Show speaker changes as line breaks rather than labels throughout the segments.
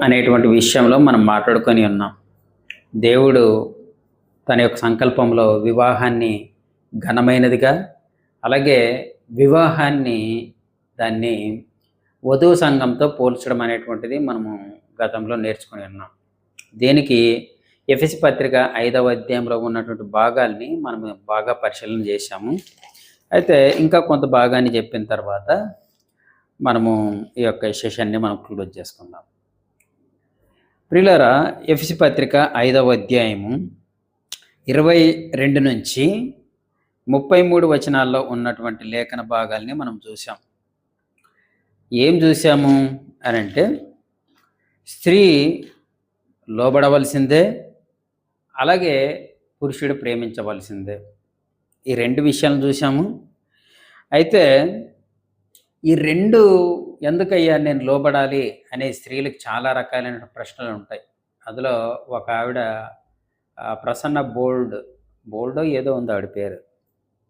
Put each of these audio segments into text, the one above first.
అనేటువంటి విషయంలో మనం మాట్లాడుకొని ఉన్నాం. దేవుడు తన యొక్క సంకల్పంలో వివాహాన్ని ఘనమైనదిగా, అలాగే వివాహాన్ని దాన్ని వధువు సంఘంతో పోల్చడం అనేటువంటిది మనము గతంలో నేర్చుకొని ఉన్నాం. దీనికి ఎఫెసీ పత్రిక 5వ అధ్యాయంలో ఉన్నటువంటి భాగాల్ని మనము బాగా పరిశీలన చేశాము. అయితే ఇంకా కొంత భాగాన్ని చెప్పిన తర్వాత మనము ఈ యొక్క సెషన్ని మనం క్లోజ్ చేసుకుందాం. ప్రియులారా, ఎఫెసీ పత్రిక 5వ అధ్యాయము 22 నుంచి 33 వచనాల్లో ఉన్నటువంటి లేఖన భాగాల్ని మనం చూసాం. ఏం చూసాము అని అంటే, స్త్రీ లోబడవలసిందే, అలాగే పురుషుడు ప్రేమించవలసిందే. ఈ 2 విషయాలను చూసాము. అయితే ఈ 2 ఎందుకయ్యా నేను లోబడాలి అనే స్త్రీలకు చాలా రకాలైన ప్రశ్నలు ఉంటాయి. అందులో ఒక ఆవిడ ప్రసన్న బోల్డో ఏదో ఉంది ఆవిడ పేరు.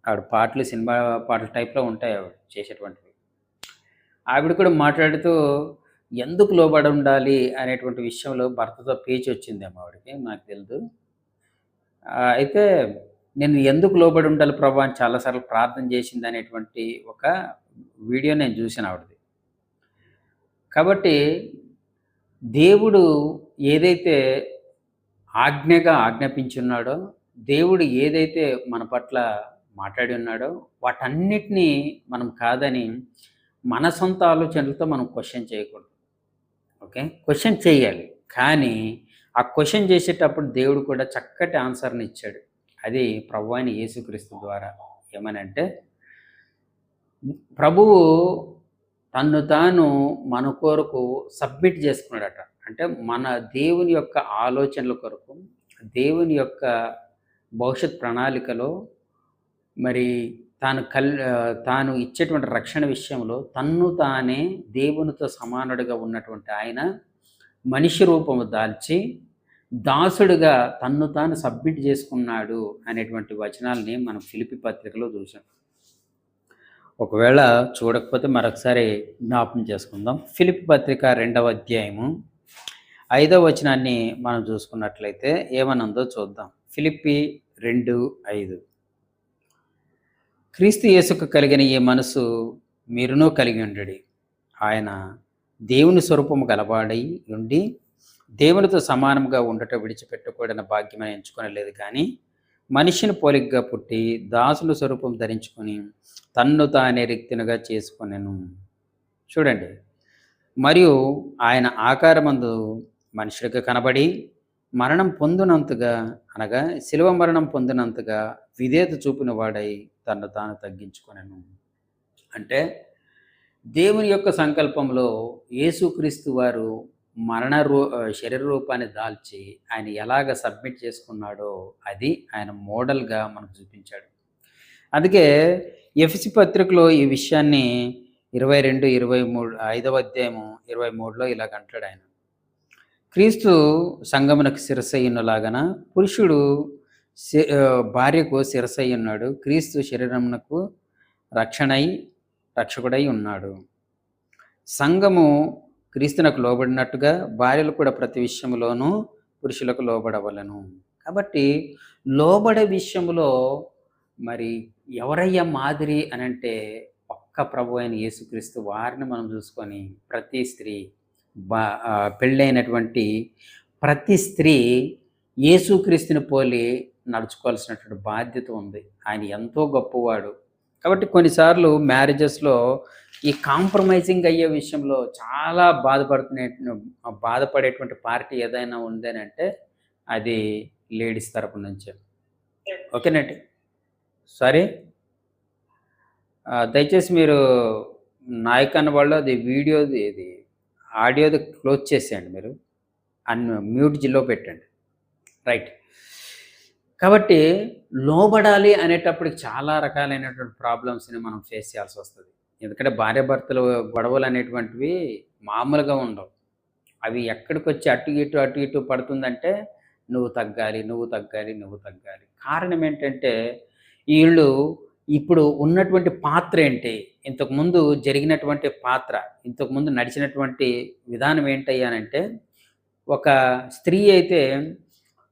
ఆవిడ పాటలు సినిమా పాటల టైప్లో ఉంటాయి ఆవిడ చేసేటువంటివి. ఆవిడ కూడా మాట్లాడుతూ ఎందుకు లోబడి ఉండాలి అనేటువంటి విషయంలో భర్తతో పేచి వచ్చిందేమో ఆవిడకి, నాకు తెలియదు. అయితే నేను ఎందుకు లోబడి ఉండాలి ప్రభా అని చాలాసార్లు ప్రార్థన చేసింది అనేటువంటి ఒక వీడియో నేను చూసాను ఆవిడది. కాబట్టి దేవుడు ఏదైతే ఆజ్ఞగా ఆజ్ఞాపించున్నాడో, దేవుడు ఏదైతే మన పట్ల మాట్లాడి ఉన్నాడో వాటన్నిటినీ మనం కాదని మన సొంత ఆలోచనలతో మనం క్వశ్చన్ చేయకూడదు. ఓకే, క్వశ్చన్ చేయాలి, కానీ ఆ క్వశ్చన్ చేసేటప్పుడు దేవుడు కూడా చక్కటి ఆన్సర్ని ఇచ్చాడు. అది ప్రభువు అయిన యేసుక్రీస్తు ద్వారా. ఏమనంటే, ప్రభువు తన్ను తాను మన కొరకు సబ్మిట్ చేసుకున్నాడట. అంటే మన దేవుని యొక్క ఆలోచనల కొరకు, దేవుని యొక్క భవిష్యత్ ప్రణాళికలో మరి తాను ఇచ్చేటువంటి రక్షణ విషయంలో తన్ను తానే దేవునితో సమానుడిగా ఉన్నటువంటి ఆయన మనిషి రూపము దాల్చి దాసుడుగా తన్ను తాను సబ్మిట్ చేసుకున్నాడు అనేటువంటి వచనాలని మనం ఫిలిప్పీ పత్రికలో చూసాం. ఒకవేళ చూడకపోతే మరొకసారి జ్ఞాపకం చేసుకుందాం. ఫిలిప్పీ పత్రిక 2వ అధ్యాయము 5వ వచనాన్ని మనం చూసుకున్నట్లయితే ఏమనుందో చూద్దాం. ఫిలిప్పీ 2:5. క్రీస్తు యేసుకు కలిగిన ఈ మనసు మీరునూ కలిగి ఉండడి. ఆయన దేవుని స్వరూపము గలవాడై ఉండి దేవునితో సమానంగా ఉండట విడిచిపెట్టకూడని భాగ్యమని ఎంచుకొనలేదు, కానీ మనిషిని పోలికగా పుట్టి దాసుల స్వరూపం ధరించుకొని తన్ను తానే రిక్తునిగా చేసుకొనెను. చూడండి, మరియు ఆయన ఆకారమందు మనుషుడిగా కనబడి మరణం పొందినంతగా, అనగా శిలువ మరణం పొందినంతగా విధేయత చూపిన వాడై తన్ను తాను తగ్గించుకొనెను. అంటే దేవుని యొక్క సంకల్పంలో యేసుక్రీస్తు వారు శరీర రూపాన్ని దాల్చి ఆయన ఎలాగ సబ్మిట్ చేసుకున్నాడో అది ఆయన మోడల్గా మనకు చూపించాడు. అందుకే ఎఫెసీ పత్రికలో ఈ విషయాన్ని 22-23 5వ అధ్యాయము 23లో ఇలాగ అంటాడు ఆయన. క్రీస్తు సంగమునకు శిరస్సయ్యున్నలాగన పురుషుడు భార్యకు శిరస్సయ్యున్నాడు. క్రీస్తు శరీరమునకు రక్షకుడై ఉన్నాడు. సంఘము క్రీస్తునకు లోబడినట్టుగా భార్యలు కూడా ప్రతి విషయంలోనూ పురుషులకు లోబడవలను. కాబట్టి లోబడే విషయంలో మరి ఎవరయ్యా మాదిరి అని అంటే ఒక్క ప్రభు అయిన యేసుక్రీస్తు వారిని మనం చూసుకొని ప్రతి స్త్రీ పెళ్ళైనటువంటి ప్రతి స్త్రీ యేసుక్రీస్తుని పోలి నడుచుకోవాల్సినటువంటి బాధ్యత ఉంది. ఆయన ఎంతో గొప్పవాడు. కాబట్టి కొన్నిసార్లు మ్యారేజెస్లో ఈ కాంప్రమైజింగ్ అయ్యే విషయంలో చాలా బాధపడేటువంటి పార్టీ ఏదైనా ఉందని అంటే అది లేడీస్ తరపు నుంచే. ఓకేనండి, సారీ, దయచేసి మీరు నాయక్ అన్న వాళ్ళు అది వీడియోది ఇది ఆడియోది క్లోజ్ చేసేయండి, మీరు మ్యూట్ జిల్లో పెట్టండి. రైట్. కాబట్టి లోబడాలి అనేటప్పటికి చాలా రకాలైనటువంటి ప్రాబ్లమ్స్ని మనం ఫేస్ చేయాల్సి వస్తుంది. ఎందుకంటే భార్యాభర్తలు గొడవలు అనేటువంటివి మామూలుగా ఉండవు. అవి ఎక్కడికి వచ్చి అటు ఇటు పడుతుందంటే నువ్వు తగ్గాలి. కారణం ఏంటంటే వీళ్ళు ఇప్పుడు ఉన్నటువంటి పాత్ర ఏంటి? ఇంతకుముందు జరిగినటువంటి పాత్ర, ఇంతకుముందు నడిచినటువంటి విధానం ఏంటయ్యానంటే, ఒక స్త్రీ అయితే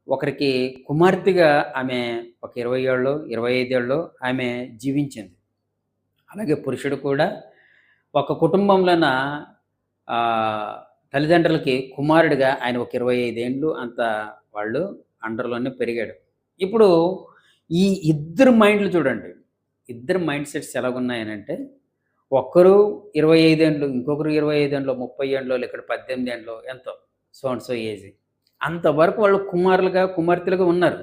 ఒకరికి కుమార్తెగా ఆమె ఒక 20 ఏళ్ళో, 25 ఏళ్ళో ఆమె జీవించింది. అలాగే పురుషుడు కూడా ఒక కుటుంబంలోన తల్లిదండ్రులకి కుమారుడిగా ఆయన ఒక 25 ఏండ్లు అంత వాళ్ళు అండర్‌లోనే పెరిగాడు. ఇప్పుడు ఈ ఇద్దరు మైండ్‌లు చూడండి. ఇద్దరు మైండ్ సెట్స్ ఎలాగున్నాయనంటే, ఒక్కరు 25 ఏండ్లు, ఇంకొకరు 25 ఏండ్లో, 30 ఏండ్లో, ఇక్కడ 18 ఏండ్లో ఎంతో సో అండ్ సో ఏజ్. అంతవరకు వాళ్ళు కుమారులుగా, కుమార్తెలుగా ఉన్నారు.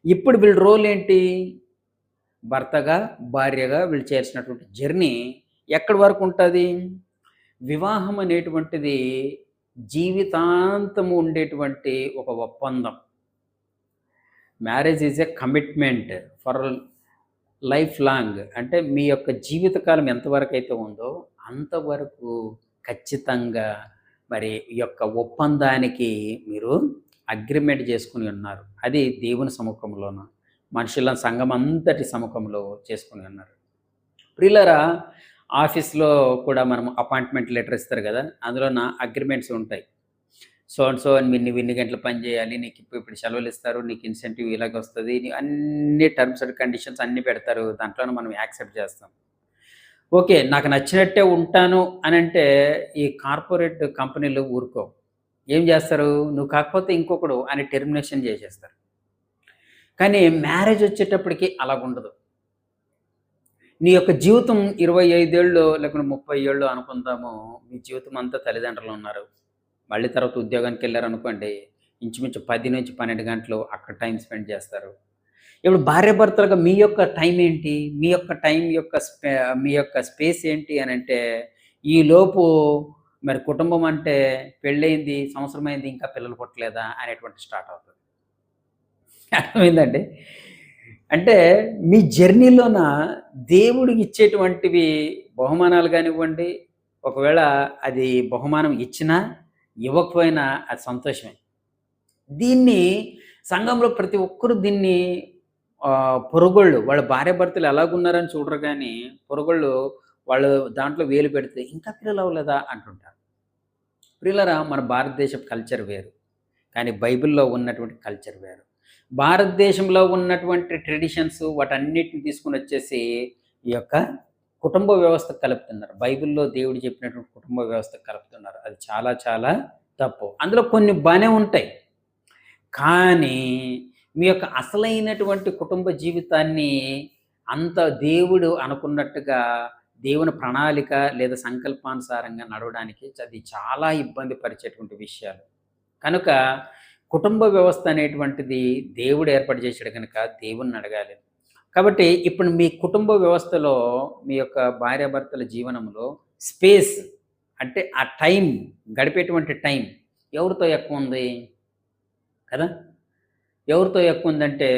ఇప్పుడు వీళ్ళ రోల్ ఏంటి? భర్తగా, భార్యగా వీళ్ళు చేయాల్సినటువంటి జర్నీ ఎక్కడి వరకు ఉంటది? వివాహం అనేటువంటిది జీవితాంతము ఉండేటువంటి ఒక ఒప్పందం. Marriage is a commitment for life long. అంటే మీ యొక్క జీవితకాలం ఎంతవరకైతే ఉందో అంతవరకు ఖచ్చితంగా మరి ఈ యొక్క ఒప్పందానికి మీరు అగ్రిమెంట్ చేసుకొని ఉన్నారు. అది దేవుని సముఖంలోన, మనుషుల సంఘం అంతటి సముఖంలో చేసుకొని ఉన్నారు. ప్రియులారా, ఆఫీస్‌లో కూడా మనం అపాయింట్మెంట్ లెటర్ ఇస్తారు గదా! అందులోన అగ్రిమెంట్స్ ఉంటాయి. సో అండ్ సో అని నువ్వు ఇన్ని గంటలు పని చేయాలి, నీకు ఇప్పుడు సెలవులు ఇస్తారు, నీకు ఇన్సెంటివ్ ఇలాగొస్తది, అన్ని టర్మ్స్ అండ్ కండిషన్స్ అన్నీ పెడతారు. దాంట్లోనే మనం యాక్సెప్ట్ చేస్తాం. ఓకే. నాకు నచ్చినట్టే ఉంటాను అనంటే ఈ కార్పొరేట్ కంపెనీలు ఊరుకోవు. ఏం చేస్తారు? నువ్వు కాకపోతే ఇంకొకడు అని టెర్మినేషన్ చేసేస్తారు. కానీ మ్యారేజ్ వచ్చేటప్పటికి అలాగుండదు. నీ యొక్క జీవితం 25 ఏళ్ళో లేకుంటే 30 ఏళ్ళో అనుకుందాము. మీ జీవితం అంతా తల్లిదండ్రులు ఉన్నారు. మళ్ళీ తర్వాత ఉద్యోగానికెళ్లారనుకోండి, ఇంచుమించు 10-12 గంటలు అక్కడ టైమ్ స్పెండ్ చేస్తారు. ఇప్పుడు భార్యాభర్తలుగా మీ యొక్క టైం ఏంటి? మీ యొక్క టైం యొక్క మీ యొక్క స్పేస్ ఏంటి అనంటే, ఈలోపు మరి కుటుంబం అంటే పెళ్ళయింది, సంవత్సరమైంది, ఇంకా పిల్లలు పుట్టలేదా అనేటువంటి స్టార్ట్ అవుతది. అర్థమైందండి? అంటే మీ జర్నీలోన దేవుడికి ఇచ్చేటువంటివి బహుమానాలు గానివ్వండి, ఒకవేళ అది బహుమానం ఇచ్చినా, ఇవ్వకపోయినా అది సంతోషమే. దీన్ని సంఘంలో ప్రతి ఒక్కరు దీన్ని పొరుగోళ్ళు వాళ్ళ భార్యాభర్తలు ఎలాగున్నారని చూడరు గానీ, పొరుగోళ్ళు వాళ్ళు దాంట్లో వేలు పెడితే, "ఇంకా పిల్లలు అవ్వలేదా?" అంటుంటారు. ప్రియులారా, మన భారతదేశపు కల్చర్ వేరు. కానీ బైబిల్‌లో ఉన్నటువంటి కల్చర్ వేరు. భారతదేశంలో ఉన్నటువంటి ట్రెడిషన్స్ వాటన్నిటిని తీసుకొనొచ్చేసి ఈ యొక్క కుటుంబ వ్యవస్థకు కలుపుతున్నారు. బైబిల్‌లో దేవుడు చెప్పినటువంటి కుటుంబ వ్యవస్థకు కలుపుతున్నారు. అది చాలా చాలా తప్పు. అందులో కొన్ని బానే ఉంటాయి. కానీ మీ యొక్క అసలైనటువంటి కుటుంబ జీవితాన్ని అంత దేవుడు అనుకున్నట్టుగా దేవుని ప్రణాళిక లేదా సంకల్పానుసారంగా నడవడానికి అది చాలా ఇబ్బంది పరిచేటువంటి విషయాలు. కనుక కుటుంబ వ్యవస్థ అనేటువంటిది దేవుడు ఏర్పాటు చేసాడు కనుక దేవుణ్ణి అడగాలి. కాబట్టి ఇప్పుడు మీ కుటుంబ వ్యవస్థలో మీ యొక్క భార్యాభర్తల జీవనంలో స్పేస్ అంటే ఆ టైం గడిపేటువంటి టైం ఎవరితో ఎక్కువ ఉంది కదా? ఎవరితో ఎక్కువుందంటే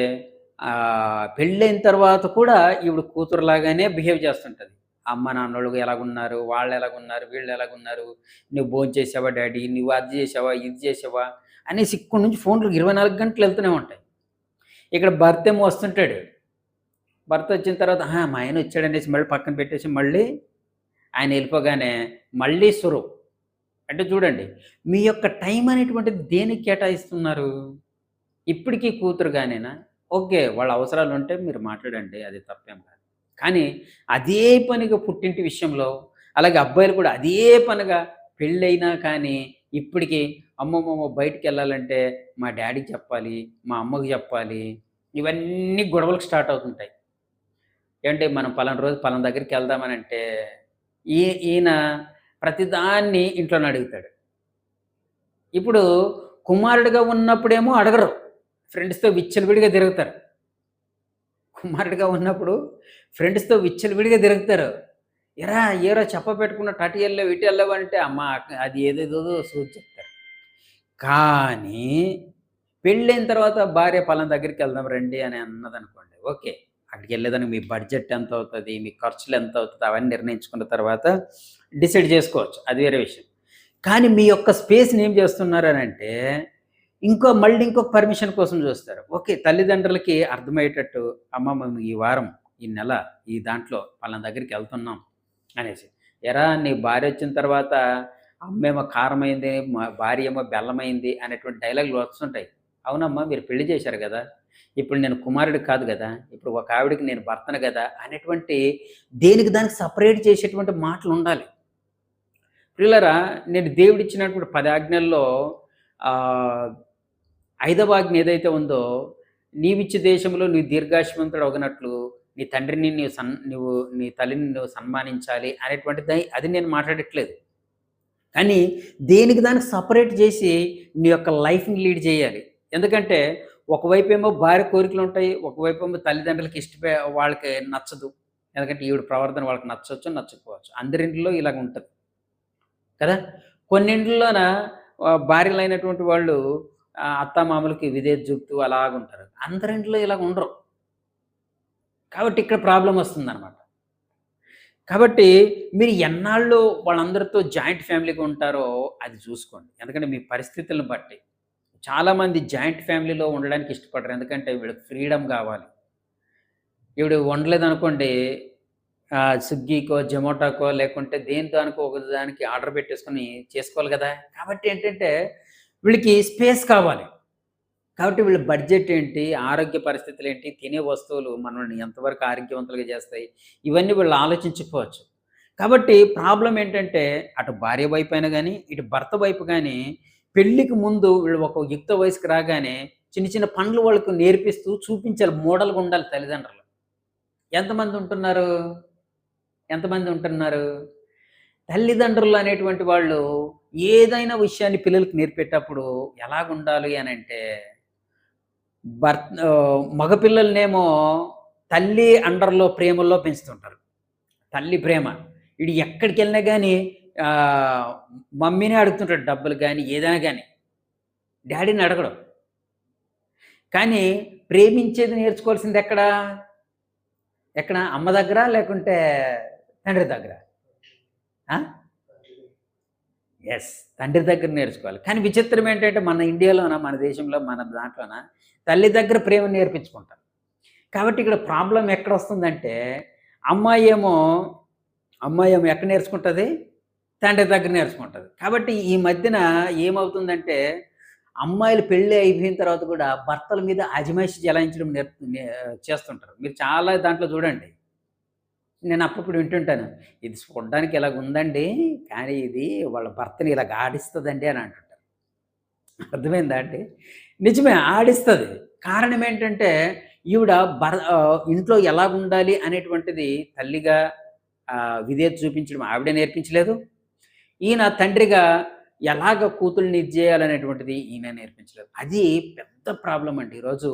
పెళ్ళైన తర్వాత కూడా ఈవిడ కూతురులాగానే బిహేవ్ చేస్తుంటది. అమ్మ నాన్నోళ్ళు ఎలాగున్నారు, వాళ్ళెలాగున్నారు, వీళ్ళెలాగున్నారు, "నువ్వు భోంచేసావా డాడీ? నువ్వు అది చేసావా? ఇది చేసావా?" అనేసి ఇక్కడి నుంచి ఫోన్‌లు 24 గంటలు ఎళ్తూనే ఉంటాయి. ఇక్కడ భర్తేమో వస్తుంటాడు. భర్త వచ్చిన తర్వాత, మా ఆయన వచ్చాడనేసి మళ్ళీ పక్కన పెట్టేసి మళ్ళీ ఆయన ఎళ్ళిపోగానే మళ్ళీ సురు. అంటే చూడండి, మీ యొక్క టైం అనేటువంటిది దేనికి కేటాయిస్తున్నారు? ఇప్పటికి కూతురుగానేనా? ఓకే. వాళ్ళ అవసరాలుంటే మీరు మాట్లాడండి. అది తప్పేం కాదు. కానీ అదే పనిగా పుట్టింటి విషయంలో, అలాగే అబ్బాయిలు కూడా అదే పనిగా పెళ్ళైనా కానీ ఇప్పటికి అమ్మమ్మమ్మో! బయటికెళ్ళాలంటే మా డ్యాడీకి చెప్పాలి, మా అమ్మకి చెప్పాలి. ఇవన్నీ గొడవలకు స్టార్ట్ అవుతుంటాయి. ఏంటే మనం పలానా రోజు పలానా దగ్గరికెళ్దామనంటే ఈయన ప్రతిదాన్ని ఇంట్లోనే అడుగుతాడు. ఇప్పుడు కుమారుడిగా ఉన్నప్పుడేమో అడగరు. ఫ్రెండ్స్‌తో విచ్చలవిడిగా తిరుగుతారు. కుమారుడిగా ఉన్నప్పుడు ఫ్రెండ్స్‌తో విచ్చలవిడిగా తిరుగుతారు. ఏరా చెప్ప పెట్టుకున్నట్టు అటు ఎళ్ళావు, ఇటు ఎళ్ళావు అంటే అది ఏదేదో సోది చెప్తారు. కానీ పెళ్ళైన తర్వాత భార్య పలానా దగ్గరికెళ్దాం రండి అని అన్నదనుకోండి. ఓకే. అక్కడికెళ్ళేదానికి మీ బడ్జెట్ ఎంతవుతది, మీ ఖర్చులు ఎంతవుతది అవన్నీ నిర్ణయించుకున్న తర్వాత డిసైడ్ చేసుకోవచ్చు. అది వేరే విషయం. కానీ మీ యొక్క స్పేస్‌ని ఏం చేస్తున్నారనంటే మళ్ళీ ఇంకొక పర్మిషన్ కోసం చూస్తారు. ఓకే. తల్లిదండ్రులకి అర్థమయ్యేటట్టు అమ్మమ్మ ఈ వారం ఈ నెల ఈ దాంట్లో పలానా దగ్గరికి వెళ్తున్నాం అనేసి. ఎరా నీ భార్య వచ్చిన తర్వాత అమ్మేమో కారమైంది, మా భార్య ఏమో బెల్లమైంది అనేటువంటి డైలాగులు వస్తుంటాయి. అవునమ్మా మీరు పెళ్లి చేశారు గదా! ఇప్పుడు నేను కుమారుడిని కాదు గదా! ఇప్పుడు ఒక ఆవిడకి నేను భర్తను గదా! అనేటువంటి దేనికి దానికి సెపరేట్ చేసేటువంటి మాటలుండాలి. ప్రియులారా, నేను దేవుడిచ్చినటువంటి 10 ఆజ్ఞల్లో ఆహ్, ఐదవ ఆజ్ఞ ఏదైతే ఉందో, నీవిచ్చే దేశంలో నీవు దీర్ఘాయుష్మంతుడవగనట్లు నీ తండ్రిని నువ్వు నీ తల్లిని నువ్వు సన్మానించాలి అనేటువంటిది అది నేను మాట్లాడట్లేదు. కానీ దేనికి దానికి సెపరేట్ చేసి నీ యొక్క లైఫ్‌ని లీడ్ చేయాలి. ఎందుకంటే ఒకవైపేమో భార్య కోరికలుంటాయి. ఒకవైపేమో తల్లిదండ్రులకి వాళ్ళకి నచ్చదు. ఎందుకంటే ఈవిడ ప్రవర్తన వాళ్ళకి నచ్చొచ్చు, నచ్చకపోవచ్చు. అందరింట్లో ఇలాగుంటది. కదా! కొన్నింట్లోన భార్యలైనటువంటి వాళ్ళు అత్తామామలకి విధేయత చూపుతూ అలాగుంటారు. అందరింట్లో ఇలాగ ఉండరు. కాబట్టి ఇక్కడ ప్రాబ్లమ్ వస్తుందనమాట. కాబట్టి మీరు ఎన్నాళ్ళు వాళ్ళందరితో జాయింట్ ఫ్యామిలీగా ఉంటారో అది చూసుకోండి. ఎందుకంటే మీ పరిస్థితులను బట్టి. చాలామంది జాయింట్ ఫ్యామిలీలో ఉండడానికి ఇష్టపడరు. ఎందుకంటే వీళ్ళకి ఫ్రీడమ్ గావాలి. ఈవిడ వండలేదనుకోండి స్విగ్గీకో, జొమాటోకో లేకుంటే దేని దానికో ఒక దానికి ఆర్డర్ పెట్టేసుకొని చేసుకోవాలి గదా! కాబట్టి ఏంటంటే వీళ్ళకి స్పేస్ కావాలి. కాబట్టి వీళ్ళ బడ్జెట్ ఏంటి? ఆరోగ్య పరిస్థితులేంటి? తినే వస్తువులు మనల్ని ఎంతవరకు ఆరోగ్యవంతులుగా చేస్తాయి? ఇవన్నీ వీళ్ళు ఆలోచించకపోవచ్చు. కాబట్టి ప్రాబ్లమ్ ఏంటంటే అటు భార్య వైపైనా గాని, ఇటు భర్త వైపు గాని పెళ్ళికి ముందు వీళ్ళు ఒక యుక్త వయసుకి రాగానే చిన్న చిన్న పనులు వాళ్ళకి నేర్పిస్తూ చూపించాలి. మోడల్‌గా ఉండాలి తల్లిదండ్రులు. ఎంతమంది ఉంటున్నారు? ఎంతమంది ఉంటున్నారు? తల్లిదండ్రులు అనేటువంటి వాళ్ళు ఏదైనా విషయాన్ని పిల్లలకి నేర్పేటప్పుడు ఎలాగుండాలి అనంటే మగపిల్లలనేమో తల్లి అండర్‌లో ప్రేమల్లో పెంచుతుంటారు. తల్లి ప్రేమ. ఈడు ఎక్కడికెళ్ళినా గాని ఆహ్, మమ్మీనే అడుగుతుంటాడు డబ్బులు గాని, ఏదైనా గాని. డ్యాడీని అడగడు. కానీ ప్రేమించేది నేర్చుకోవాల్సిందెక్కడ? ఎక్కడ? అమ్మ దగ్గరా? లేకుంటే తండ్రి దగ్గరా? ఆ? యెస్. తండ్రి దగ్గర నేర్చుకోవాలి. కానీ విచిత్రం ఏంటంటే మన ఇండియాలోన, మన దేశంలో, మన దాంట్లోన తల్లి దగ్గర ప్రేమ నేర్పించుకుంటారు. కాబట్టి ఇక్కడ ప్రాబ్లమ్ ఎక్కడొస్తుందంటే అమ్మాయేమో అమ్మాయేమో ఎక్కడ నేర్చుకుంటది? తండ్రి దగ్గర నేర్చుకుంటది. కాబట్టి ఈ మధ్యన ఏమవుతుందంటే అమ్మాయిలు పెళ్లి అయిపోయిన తర్వాత కూడా భర్తల మీద అజమాయిషీ చెలాయించడం చేస్తుంటారు. మీరు చాలా దాంట్లో చూడండి. నేను అప్పుడప్పుడు వింటుంటాను. ఇది చూడ్డానికి ఇలాగుందండి. కానీ ఇది వాళ్ళ భర్తని ఇలాగ ఆడిస్తదండి అని అంటుంటారు. అర్థమైందా అండి? నిజమే ఆడిస్తది. కారణం ఏంటంటే ఈవిడ ఇంట్లో ఎలాగుండాలి అనేటువంటిది తల్లిగా విధేయత చూపించడం ఆవిడే నేర్పించలేదు. ఈయన తండ్రిగా ఎలాగ కూతుల్ని ఇది జేయాలనేటువంటిది ఈయన నేర్పించలేదు. అది పెద్ద ప్రాబ్లమ్ అండి. ఈరోజు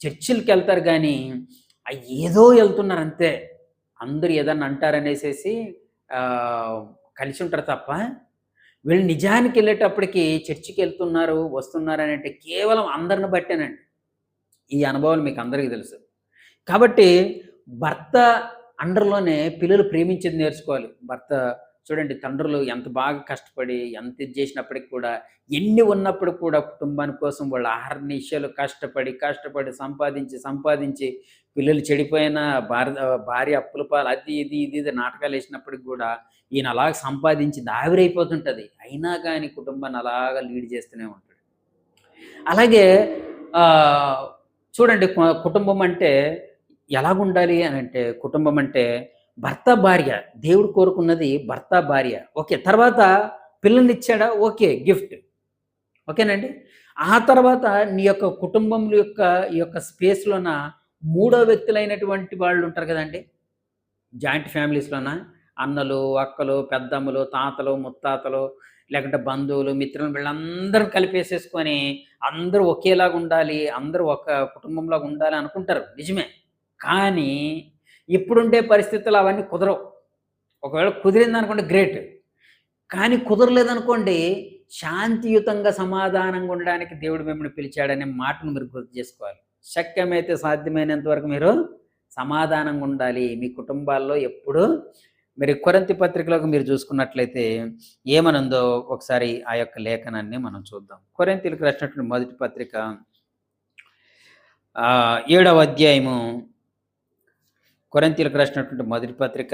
చర్చిలకెళ్తారు గానీ, ఏదో ఎళ్తున్నారంతే. అందరూ ఏదన్నా అంటారనేసేసి ఆహ్, కలిసుంటారు తప్ప, వీళ్ళు నిజానికెళ్ళేటప్పటికి చర్చికెళ్తున్నారు, వస్తున్నారనంటే కేవలం అందరిని బట్టేనండి. ఈ అనుభవాలు మీకందరికీ తెలుసు. కాబట్టి భర్త అండర్‌లోనే పిల్లలు ప్రేమించేది నేర్చుకోవాలి. చూడండి తండ్రులు ఎంత బాగా కష్టపడి, ఎంత ఇది జేసినప్పటికి కూడా, ఎన్ని ఉన్నప్పుడు కూడా కుటుంబాని కోసం వాళ్ళు అహర్నిశలు కష్టపడి, కష్టపడి సంపాదించి పిల్లలు చెడిపోయినా భార్య అప్పుల పాలు అది, ఇది నాటకాలేసినప్పటికి గూడా ఈయన అలాగ సంపాదించింది ఆవిరైపోతుంటది. అయినా గాని కుటుంబాన్ని అలాగా లీడ్ చేస్తూనే ఉంటాడు. అలాగే ఆహ్, చూడండి కుటుంబం అంటే ఎలాగుండాలి అనంటే, కుటుంబం అంటే భర్త, భార్య. దేవుడు కోరుకున్నది భర్త, భార్య. ఓకే. తర్వాత పిల్లల్నిచ్చాడా? ఓకే. గిఫ్ట్. ఓకేనండి. ఆ తర్వాత నీ యొక్క కుటుంబం ఈ యొక్క స్పేస్‌లోన మూడో వ్యక్తులైనటువంటి వాళ్ళుంటారు గదండీ! జాయింట్ ఫ్యామిలీస్‌లోన అన్నలు, అక్కలు, పెద్దమ్మలు, తాతలు, ముత్తాతలు లేకుంటే బంధువులు, మిత్రులు వీళ్ళందరూ కలిపేసేసుకొని అందరూ ఒకేలాగుండాలి. అందరూ ఒక కుటుంబంలాగా ఉండాలి అనుకుంటారు. నిజమే. కానీ ఇప్పుడుండే పరిస్థితుల్లో అవన్నీ కుదరవు. ఒకవేళ కుదిరిందనుకోండి గ్రేట్. కానీ కుదరలేదనుకోండి శాంతియుతంగా సమాధానంగా ఉండడానికి దేవుడు మిమ్మల్ని పిలిచాడనే మాటను మీరు గుర్తు చేసుకోవాలి. శక్యమైతే సాధ్యమైనంత వరకు మీరు సమాధానంగా ఉండాలి. మీ కుటుంబాల్లో ఎప్పుడూ మీరు కొరింథీ పత్రికలోకి మీరు చూసుకున్నట్లయితే ఏమనుందో ఒకసారి ఆ యొక్క లేఖనాన్ని మనం చూద్దాం. కొరింథీయులకు రాసినటువంటి మొదటి పత్రిక 7వ అధ్యాయము కొరింథీయులకు రాసినటువంటి మొదటి పత్రిక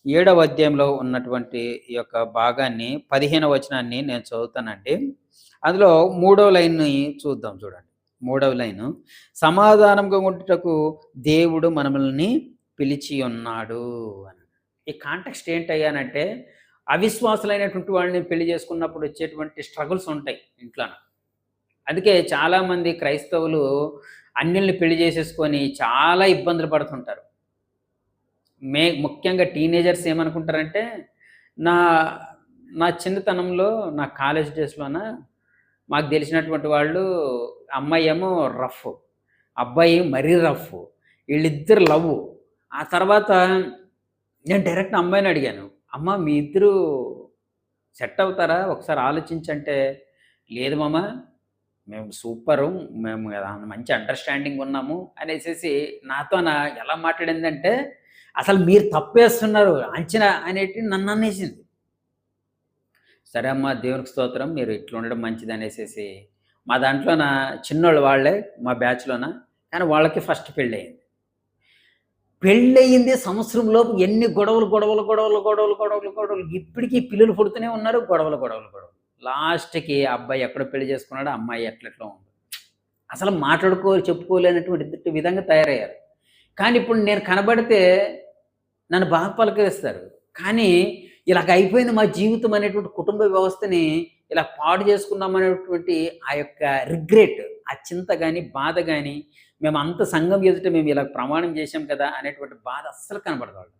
7వ అధ్యాయంలో ఉన్నటువంటి ఈ యొక్క భాగాన్ని 15వ వచనాన్ని నేను చదువుతానండి. అందులో 3వ లైన్‌ని చూద్దాం చూడండి. 3వ లైను, సమాధానంగా ఉండుటకు దేవుడు మనల్ని పిలిచి ఉన్నాడు అని. ఈ కాంటెక్స్ట్ ఏంటయ్యానంటే, అవిశ్వాసులైనటువంటి వాళ్ళని పెళ్లి చేసుకున్నప్పుడు వచ్చేటువంటి స్ట్రగుల్స్ ఉంటాయి ఇంట్లోన. అందుకే చాలామంది క్రైస్తవులు అన్యుల్ని పెళ్లి చేసేసుకొని చాలా ఇబ్బందులు పడుతుంటారు. ముఖ్యంగా టీనేజర్స్ ఏమనుకుంటారంటే, నా నా చిన్నతనంలో నా కాలేజ్ డేస్‌లోన మాకు తెలిసినటువంటి వాళ్ళు, అమ్మాయి ఏమో రఫ్, అబ్బాయి మరీ రఫ్. వీళ్ళిద్దరు లవ్వు. ఆ తర్వాత నేను డైరెక్ట్ అమ్మాయిని అడిగాను. "అమ్మ మీ ఇద్దరు సెట్ అవుతారా? ఒకసారి ఆలోచించంటే" "లేదు మామ, మేము సూపరు. మేము మంచి అండర్‌స్టాండింగ్ ఉన్నాము" అనేసేసి నాతోన ఎలా మాట్లాడిందంటే, "అసలు మీరు తప్పేస్తున్నారు అంచనా" అనేటి నన్ననేసింది. సరే అమ్మా, దేవునికి స్తోత్రం, మీరు ఇట్లుండడం మంచిదనేసేసి, మా దాంట్లోన చిన్నోళ్ళు వాళ్ళే మా బ్యాచ్‌లోన. కానీ వాళ్ళకి ఫస్ట్ పెళ్ళయింది. పెళ్ళయింది సంవత్సరంలోపు ఎన్ని గొడవలు, గొడవలు, గొడవలు, గొడవలు, గొడవలు, గొడవలు. ఇప్పటికి పిల్లలు పుడుతూనే ఉన్నారు. గొడవలు, గొడవలు, గొడవలు. లాస్ట్‌కి అబ్బాయి ఎక్కడో పెళ్లి చేసుకున్నాడు. అమ్మాయి ఎట్లెట్లో ఉంది. అసలు చెప్పుకోలేనటువంటి విధంగా తయారయ్యారు. కానీ ఇప్పుడు నేను కనబడితే నన్ను బాగా పలకరిస్తారు. కానీ ఇలాగ అయిపోయింది మా జీవితం అనేటువంటి కుటుంబ వ్యవస్థని ఇలా పాడు చేసుకున్నామనేటువంటి ఆ యొక్క రిగ్రెట్, ఆ చింత గాని, బాధ గాని, మేమంత సంఘం ఎదుట మేము ఇలా ప్రమాణం చేశాం కదా అనేటువంటి బాధ అస్సలు కనబడదు వాళ్ళలో.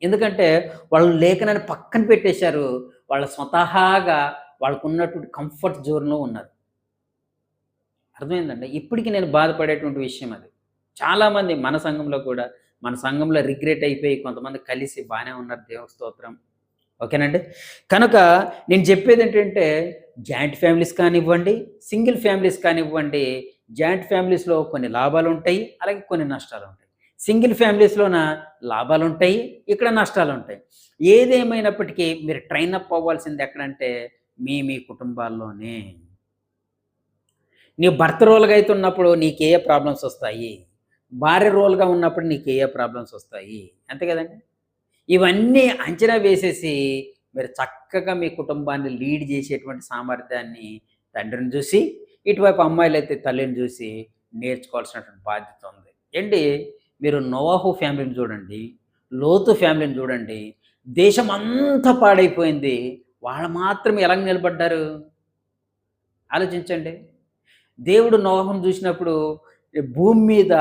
ఎందుకంటే వాళ్ళు లేఖనాన్ని పక్కన పెట్టేశారు. వాళ్ళు స్వతహాగా వాళ్ళకున్నటువంటి కంఫర్ట్ జోన్‌లో ఉన్నారు. అర్థమైందండి? ఇప్పటికి నేను బాధపడేటువంటి విషయం అది. చాలామంది మన సంఘంలో రిగ్రెట్ అయిపోయి కొంతమంది కలిసి బానే ఉన్నారు. దేవునికి స్తోత్రం. ఓకేనండి. కనుక నేను చెప్పేదేంటంటే, జాయింట్ ఫ్యామిలీస్ కానివ్వండి, సింగిల్ ఫ్యామిలీస్ కానివ్వండి, జాయింట్ ఫ్యామిలీస్‌లో కొన్ని లాభాలుంటాయి, అలాగే కొన్ని నష్టాలుంటాయి. సింగిల్ ఫ్యామిలీస్‌లోన లాభాలుంటాయి, ఇక్కడ నష్టాలుంటాయి. ఏదేమైనప్పటికీ మీరు ట్రైన్ అప్ అవ్వాల్సింది ఎక్కడంటే, మీ కుటుంబాల్లోనే. నీవు భర్త రోల్‌గా అయితే ఉన్నప్పుడు నీకే ప్రాబ్లమ్స్ వస్తాయి. భార్య రోల్‌గా ఉన్నప్పుడు నీకే ప్రాబ్లమ్స్ వస్తాయి. అంతే కదండీ! ఇవన్నీ అంచనా వేసేసి మీరు చక్కగా మీ కుటుంబాన్ని లీడ్ చేసేటువంటి సామర్థ్యాన్ని తండ్రిని చూసి, ఇటువైపు అమ్మాయిలైతే తల్లిని చూసి నేర్చుకోవాల్సినటువంటి బాధ్యత ఉంది. ఏండి, మీరు నోవాహు ఫ్యామిలీని చూడండి, లోతు ఫ్యామిలీని చూడండి. దేశమంతా పాడైపోయింది. వాళ్ళు మాత్రం ఎలాగ నిలబడ్డారు? ఆలోచించండి. దేవుడు నోవహును చూసినప్పుడు భూమి మీద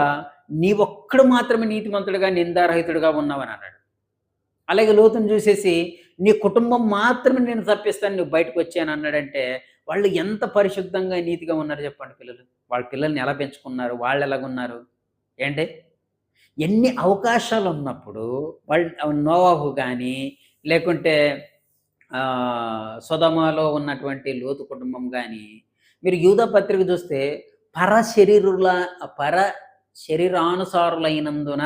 నీవొక్కడు మాత్రమే నీతిమంతుడిగా, నిందారహితుడిగా ఉన్నావని అన్నాడు. అలాగే లోతును చూసేసి నీ కుటుంబం మాత్రమే నేను తప్పిస్తాను, నువ్వు బయటకొచ్చాను అన్నాడంటే, వాళ్ళు ఎంత పరిశుద్ధంగా, నీతిగా ఉన్నారు చెప్పండి పిల్లలు. వాళ్ళ పిల్లల్ని ఎలా పెంచుకున్నారు? వాళ్ళెలాగున్నారు? ఏంటి? ఎన్ని అవకాశాలున్నప్పుడు నోవాహు గానీ, లేకుంటే సొదొమలో ఉన్నటువంటి లోతు కుటుంబం గానీ, మీరు యూదా పత్రిక చూస్తే పర శరీరానుసారులైనందున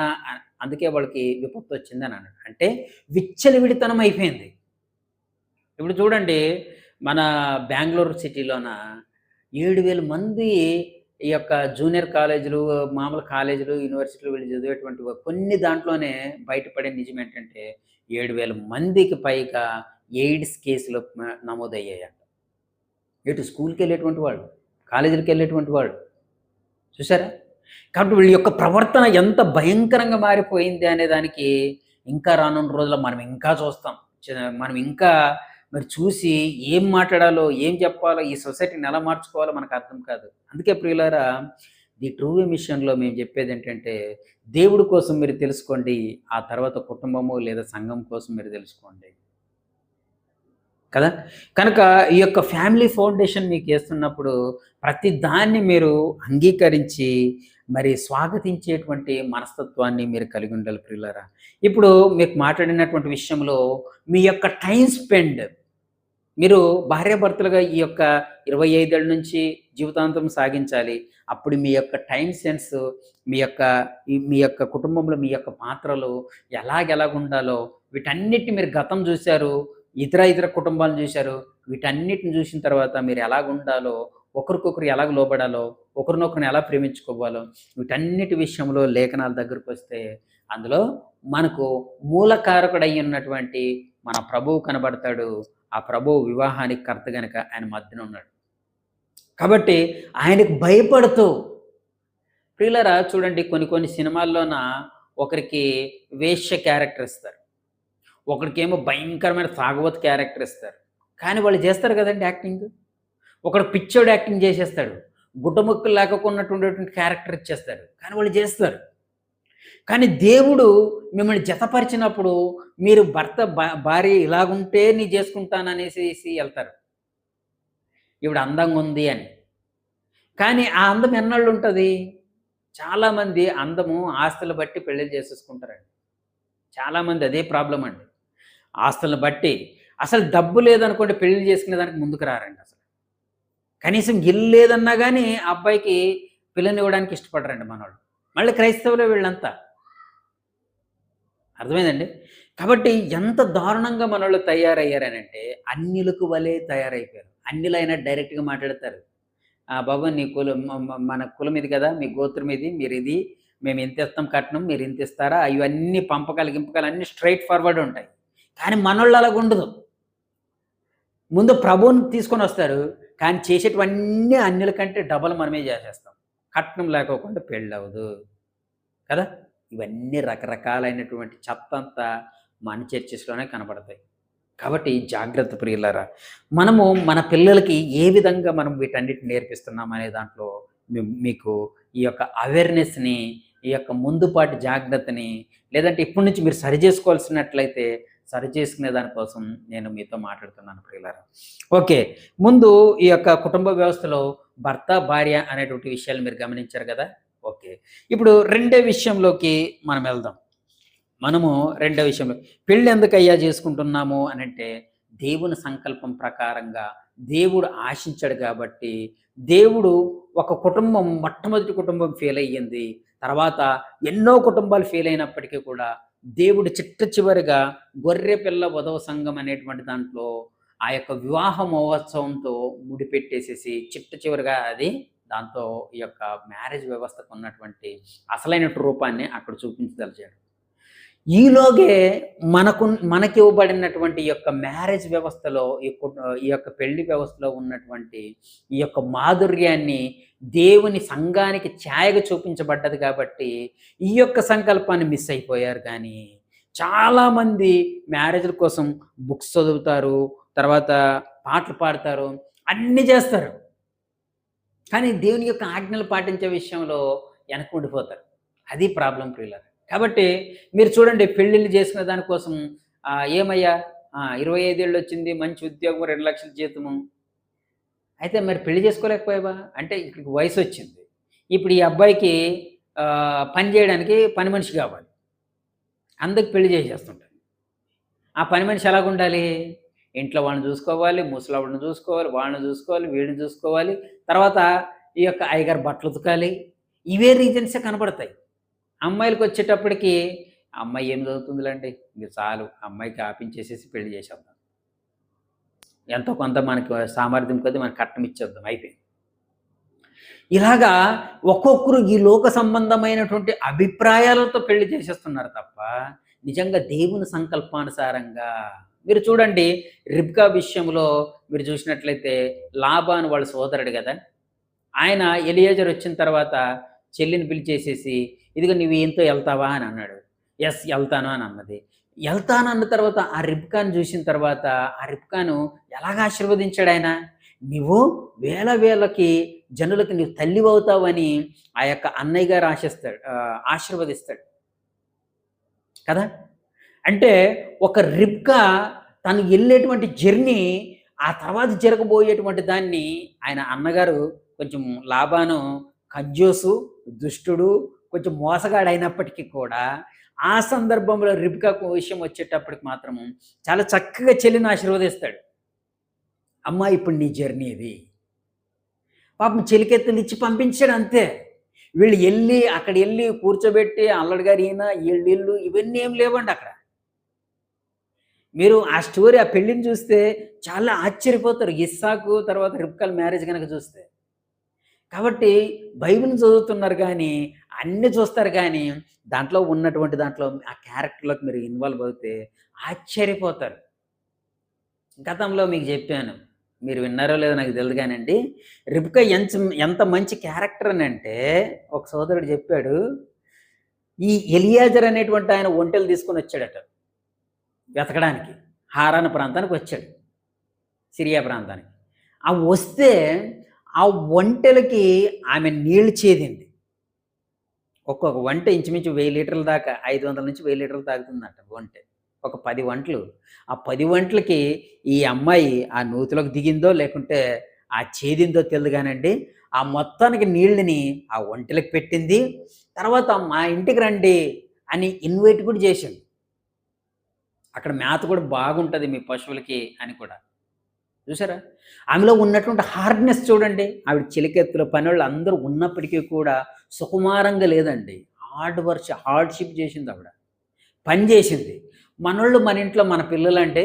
అందుకే వాళ్ళకి విపత్తొచ్చిందని అన్నాడు. అంటే విచ్చలవిడితనం అయిపోయింది. ఇప్పుడు చూడండి, మన బెంగుళూరు సిటీలోన 7,000 మంది ఈ యొక్క జూనియర్ కాలేజీలు, మామూలు కాలేజీలు, యూనివర్సిటీలు వీళ్ళు చదివేటువంటి కొన్ని దాంట్లోనే బయటపడే నిజమేంటంటే 7,000 మందికి పైగా ఎయిడ్స్ కేసులు నమోదయ్యాయంట. ఎటు స్కూల్‌కెళ్ళేటువంటి వాళ్ళు, కాలేజీలకెళ్ళేటువంటి వాళ్ళు. చూసారా? కాబట్టి వీళ్ళ యొక్క ప్రవర్తన ఎంత భయంకరంగా మారిపోయింది అనే దానికి ఇంకా రానున్న రోజుల్లో మనం ఇంకా చూస్తాం. మనం ఇంకా మరి చూసి ఏం మాట్లాడాలో, ఏం చెప్పాలో, ఈ సొసైటీని ఎలా మార్చుకోవాలో మనకు అర్థం కాదు. అందుకే ప్రియులారా, ది ట్రూ మిషన్‌లో మేము చెప్పేదేంటంటే, దేవుడి కోసం మీరు తెలుసుకోండి. ఆ తర్వాత కుటుంబము లేదా సంఘం కోసం మీరు తెలుసుకోండి. కదా! కనుక ఈ యొక్క ఫ్యామిలీ ఫౌండేషన్ మీకేస్తున్నప్పుడు ప్రతి దాన్ని మీరు అంగీకరించి మరి స్వాగతించేటువంటి మనస్తత్వాన్ని మీరు కలిగి ఉండాలి ప్రియులారా. ఇప్పుడు మీకు మాట్లాడినటువంటి విషయంలో మీ యొక్క టైమ్ స్పెండ్ మీరు భార్యాభర్తలుగా ఈ యొక్క 25 ఏళ్ల నుంచి జీవితాంతం సాగించాలి. అప్పుడు మీ యొక్క టైమ్ సెన్స్, మీ యొక్క కుటుంబంలో మీ యొక్క పాత్రలు ఎలాగుండాలో వీటన్నిటిని మీరు గతం చూసారు. ఇతర కుటుంబాలను చూశారు. వీటన్నిటిని చూసిన తర్వాత మీరు ఎలాగుండాలో ఒకరికొకరు ఎలాగ లోబడాలో, ఒకరినొకరిని ఎలా ప్రేమించుకోవాలో, వీటన్నిటి విషయంలో లేఖనాల దగ్గరకొస్తే అందులో మనకు మూలకారకుడై ఉన్నటువంటి మన ప్రభువు కనబడతాడు. ఆ ప్రభువు వివాహానికి కర్త గనక ఆయన మధ్యన ఉన్నాడు. కాబట్టి ఆయనకు భయపడుతూ ప్రియులారా చూడండి, కొన్ని కొన్ని సినిమాల్లోన ఒకరికి వేశ్య క్యారెక్టర్ ఇస్తారు. ఒకడికేమో భయంకరమైన తాగుబోతు క్యారెక్టర్ ఇస్తారు. కానీ వాళ్ళు చేస్తారు కదండీ యాక్టింగ్. ఒకడు పిచ్చోడు యాక్టింగ్ చేసేస్తాడు. గుడ్డముక్కలు లేకోకున్నట్టు ఉండేటువంటి క్యారెక్టర్ ఇచ్చేస్తాడు. కానీ వాళ్ళు చేస్తారు. కానీ దేవుడు మిమ్మల్ని జతపరిచినప్పుడు మీరు భర్త భార్య ఇలాగుంటే నీ చేసుకుంటాననేసేసి ఎళ్తారు. ఈవిడ అందంగా ఉంది అని. కానీ ఆ అందం ఎన్నాళ్ళు ఉంటది? చాలామంది అందము ఆస్తులు బట్టి పెళ్ళిళ్ళు చేసేసుకుంటారండి. చాలామంది అదే ప్రాబ్లమ్ అండి. ఆస్తులను బట్టి అసలు డబ్బు లేదనుకోండి పెళ్లి చేసుకునే దానికి ముందుకు రారండి అసలు. కనీసం ఇల్లు లేదన్నా గానీ ఆ అబ్బాయికి పిల్లనివ్వడానికి ఇష్టపడరండి మనోళ్ళు. మళ్ళీ క్రైస్తవులే వీళ్ళంతా. అర్థమైందండి? కాబట్టి ఎంత దారుణంగా మనోళ్ళు తయారయ్యారనంటే అన్యులకు వలే తయారైపోయారు. అన్యులైనా డైరెక్ట్‌గా మాట్లాడతారు. బాబు నీ కులం మన కులం ఇది కదా! మీ గోత్రం ఇది. మీరిది. మేము ఇంతిస్తాం కట్నం. మీరు ఇంతిస్తారా? ఇవన్నీ పంపకాలు, గింపకాలు అన్నీ స్ట్రెయిట్ ఫార్వర్డ్ ఉంటాయి. కానీ మనోళ్ళు అలాగుండదు. ముందు ప్రభువుని తీసుకొనొస్తారు. కానీ చేసేటివన్నీ అన్యుల కంటే డబల్ మనమే చేసేస్తాం. కట్నం లేకోకుండా పెళ్ళవ్వదు. కదా! ఇవన్నీ రకరకాలైనటువంటి చెత్తంతా మన చర్చెస్‌లోనే కనపడతాయి. కాబట్టి జాగ్రత్త ప్రియులారా. మనము మన పిల్లలకి ఏ విధంగా మనం వీటన్నిటిని నేర్పిస్తున్నాం అనే దాంట్లో మీకు ఈ యొక్క అవేర్‌నెస్‌ని, ఈ యొక్క ముందుపాటి జాగ్రత్తని లేదంటే ఇప్పటి నుంచి మీరు సరిజేసుకోవాల్సినట్లయితే సరిచేసుకునే దానికోసం నేను మీతో మాట్లాడుతున్నాను ప్రియులారా. ఓకే. ముందు ఈ యొక్క కుటుంబ వ్యవస్థలో భర్త, భార్య అనేటువంటి విషయాలు మీరు గమనించారు గదా! ఓకే. ఇప్పుడు రెండో విషయంలోకి మనం వెళ్దాం. మనము రెండో విషయంలో పెళ్ళెందుకయ్యా చేసుకుంటున్నాము అనంటే, దేవుని సంకల్పం ప్రకారంగా దేవుడు ఆశించాడు కాబట్టి, దేవుడు ఒక కుటుంబం మొట్టమొదటి కుటుంబం ఫెయిలయ్యింది. తర్వాత ఎన్నో కుటుంబాలు ఫెయిలయినప్పటికీ కూడా, దేవుడు చిట్ట చివరిగా గొర్రె పిల్ల వధవ సంఘం అనేటువంటి దాంట్లో ఆ యొక్క వివాహ మహోత్సవంతో ముడిపెట్టేసేసి చిట్ట చివరిగా అది దాంతో ఈ యొక్క మ్యారేజ్ వ్యవస్థకు ఉన్నటువంటి అసలైన రూపాన్ని అక్కడ చూపించదలిచాడు. ఈలోగే మనకివ్వబడినటువంటి ఈ యొక్క మ్యారేజ్ వ్యవస్థలో ఈ యొక్క పెళ్లి వ్యవస్థలో ఉన్నటువంటి ఈ యొక్క మాధుర్యాన్ని దేవుని సంఘానికి ఛాయగా చూపించబడ్డది కాబట్టి ఈ యొక్క సంకల్పాన్ని మిస్ అయిపోయారు. కానీ చాలామంది మ్యారేజ్‌ల కోసం బుక్స్ చదువుతారు, తర్వాత పాటలు పాడతారు, అన్నీ చేస్తారు. కానీ దేవుని యొక్క ఆజ్ఞలు పాటించే విషయంలో వెనకుండిపోతారు. అది ప్రాబ్లమ్ ప్రియులారా. కాబట్టి మీరు చూడండి పెళ్ళిళ్ళు చేసుకునే దానికోసం ఏమయ్యా 25 ఏళ్ళొచ్చింది, మంచి ఉద్యోగం, 2,00,000 జీతము. అయితే మరి పెళ్లి చేసుకోలేకపోయావా? అంటే ఇక్కడికి వయసొచ్చింది. ఇప్పుడు ఈ అబ్బాయికి పని చేయడానికి పని మనిషి కావాలి. అందుకు పెళ్లి చేసేస్తుంటారు. ఆ పని మనిషి ఎలాగుండాలి? ఇంట్లో వాళ్ళని చూసుకోవాలి, ముసలావిడని చూసుకోవాలి, వాళ్ళని చూసుకోవాలి, వీడిని చూసుకోవాలి. తర్వాత ఈ యొక్క అయ్యగారు బట్టలు ఉతకాలి. ఇవే రీజన్సే కనపడతాయి. అమ్మాయిలకొచ్చేటప్పటికి అమ్మాయి ఏం చదువుతుందిలేండి, ఇంక చాలు అమ్మాయికి ఆపించేసేసి పెళ్లి చేసేద్దాం. ఎంతో కొంత మనకి సామర్థ్యం కొద్దీ మనకి కట్నం ఇచ్చేద్దాం అయిపోయింది. ఇలాగా ఒక్కొక్కరు ఈ లోక సంబంధమైనటువంటి అభిప్రాయాలతో పెళ్లి చేసేస్తున్నారు తప్ప, నిజంగా దేవుని సంకల్పానుసారంగా మీరు చూడండి రిబ్కా విషయంలో మీరు చూసినట్లయితే లాబాను వాళ్ళ సోదరుడు గదా! ఆయన ఎలియేజర్ వచ్చిన తర్వాత చెల్లిని పిలిచేసేసి, "ఇదిగో నువ్వు ఈయనతో ఎళ్తావా?" అని అన్నాడు. "యెస్ ఎళ్తాను" అని అన్నది. ఎళ్తానన్న తర్వాత ఆ రిబ్కాను చూసిన తర్వాత ఆ రిబ్కాను ఎలాగ ఆశీర్వదించాడాయన? "నువ్వు వేల వేలకి జనులకి నువ్వు తల్లివవుతావని" ఆ యొక్క అన్నయ్య గారు ఆశీర్వదిస్తాడు. కదా! అంటే ఒక రిబ్కా తను ఎళ్ళేటువంటి జర్నీ, ఆ తర్వాత జరగబోయేటువంటి దాన్ని ఆయన అన్నగారు కొంచెం లాబాను కంజూసు, దుష్టుడు, కొంచెం మోసగాడైనప్పటికీ కూడా, ఆ సందర్భంలో రిబ్కా విషయం వచ్చేటప్పటికి మాత్రము చాలా చక్కగా చెల్లిని ఆశీర్వదిస్తాడు. "అమ్మా ఇప్పుడు నీ జర్నీ ఇది." పాపం చెలికెత్తనిచ్చి పంపించాడు అంతే. వీళ్ళు అక్కడ కూర్చోబెట్టి అల్లుడు గారు ఈయన, ఈళ్ళీళ్ళు ఇవన్నీ ఏమి లేవండి అక్కడ. మీరు ఆ స్టోరీ ఆ పెళ్ళిని చూస్తే చాలా ఆశ్చర్యపోతారు. ఇస్సాకు తర్వాత రిబ్కాల మ్యారేజ్ గనక చూస్తే. కాబట్టి బైబిల్‌ని చదువుతున్నారు గానీ, అన్నీ చూస్తారు గానీ, దాంట్లో ఆ క్యారెక్టర్‌లోకి మీరు ఇన్వాల్వ్ అవుతే ఆశ్చర్యపోతారు. గతంలో మీకు జెప్పాను. మీరు విన్నారో లేదో నాకు తెలీదు గానండి. రిబ్కా ఎంత మంచి క్యారెక్టర్ అనంటే, ఒక సోదరుడు జెప్పాడు. ఈ ఎలియాజర్ అనేటువంటి ఆయన ఒంటెలు తీసుకొనొచ్చాడట వెతకడానికి. హారాను ప్రాంతానికొచ్చాడు. సిరియా ప్రాంతానికి. ఆ వస్తే ఆ ఒంటెలకి ఆమె నీళ్లు చేదింది. ఒక్కొక్క ఒంటె ఇంచుమించు 1000 లీటర్ల దాకా 500-1000 లీటర్లు తాగుతుందంట ఒంటె. ఒక 10 వంటలు. ఆ 10 వంటలకి ఈ అమ్మాయి ఆ నూతిలోకి దిగిందో, లేకుంటే ఆ చేదిందో తెలీదు గానండి. ఆ మొత్తానికి నీళ్ళని ఆ ఒంటెలకి పెట్టింది. తర్వాత మా ఇంటికి రండి అని ఇన్వైట్ కూడా చేసింది. అక్కడ మేత కూడా బాగుంటది మీ పశువులకి అని కూడా. చూసారా? ఆమెలో ఉన్నటువంటి హార్డ్‌నెస్ చూడండి. ఆవిడ చిలికెత్తులో పనోళ్ళు అందరూ ఉన్నప్పటికీ కూడా సుకుమారంగా లేదండి. హార్డ్‌షిప్ చేసిందావిడ. పని చేసింది. మనోళ్ళు మన ఇంట్లో మన పిల్లలంటే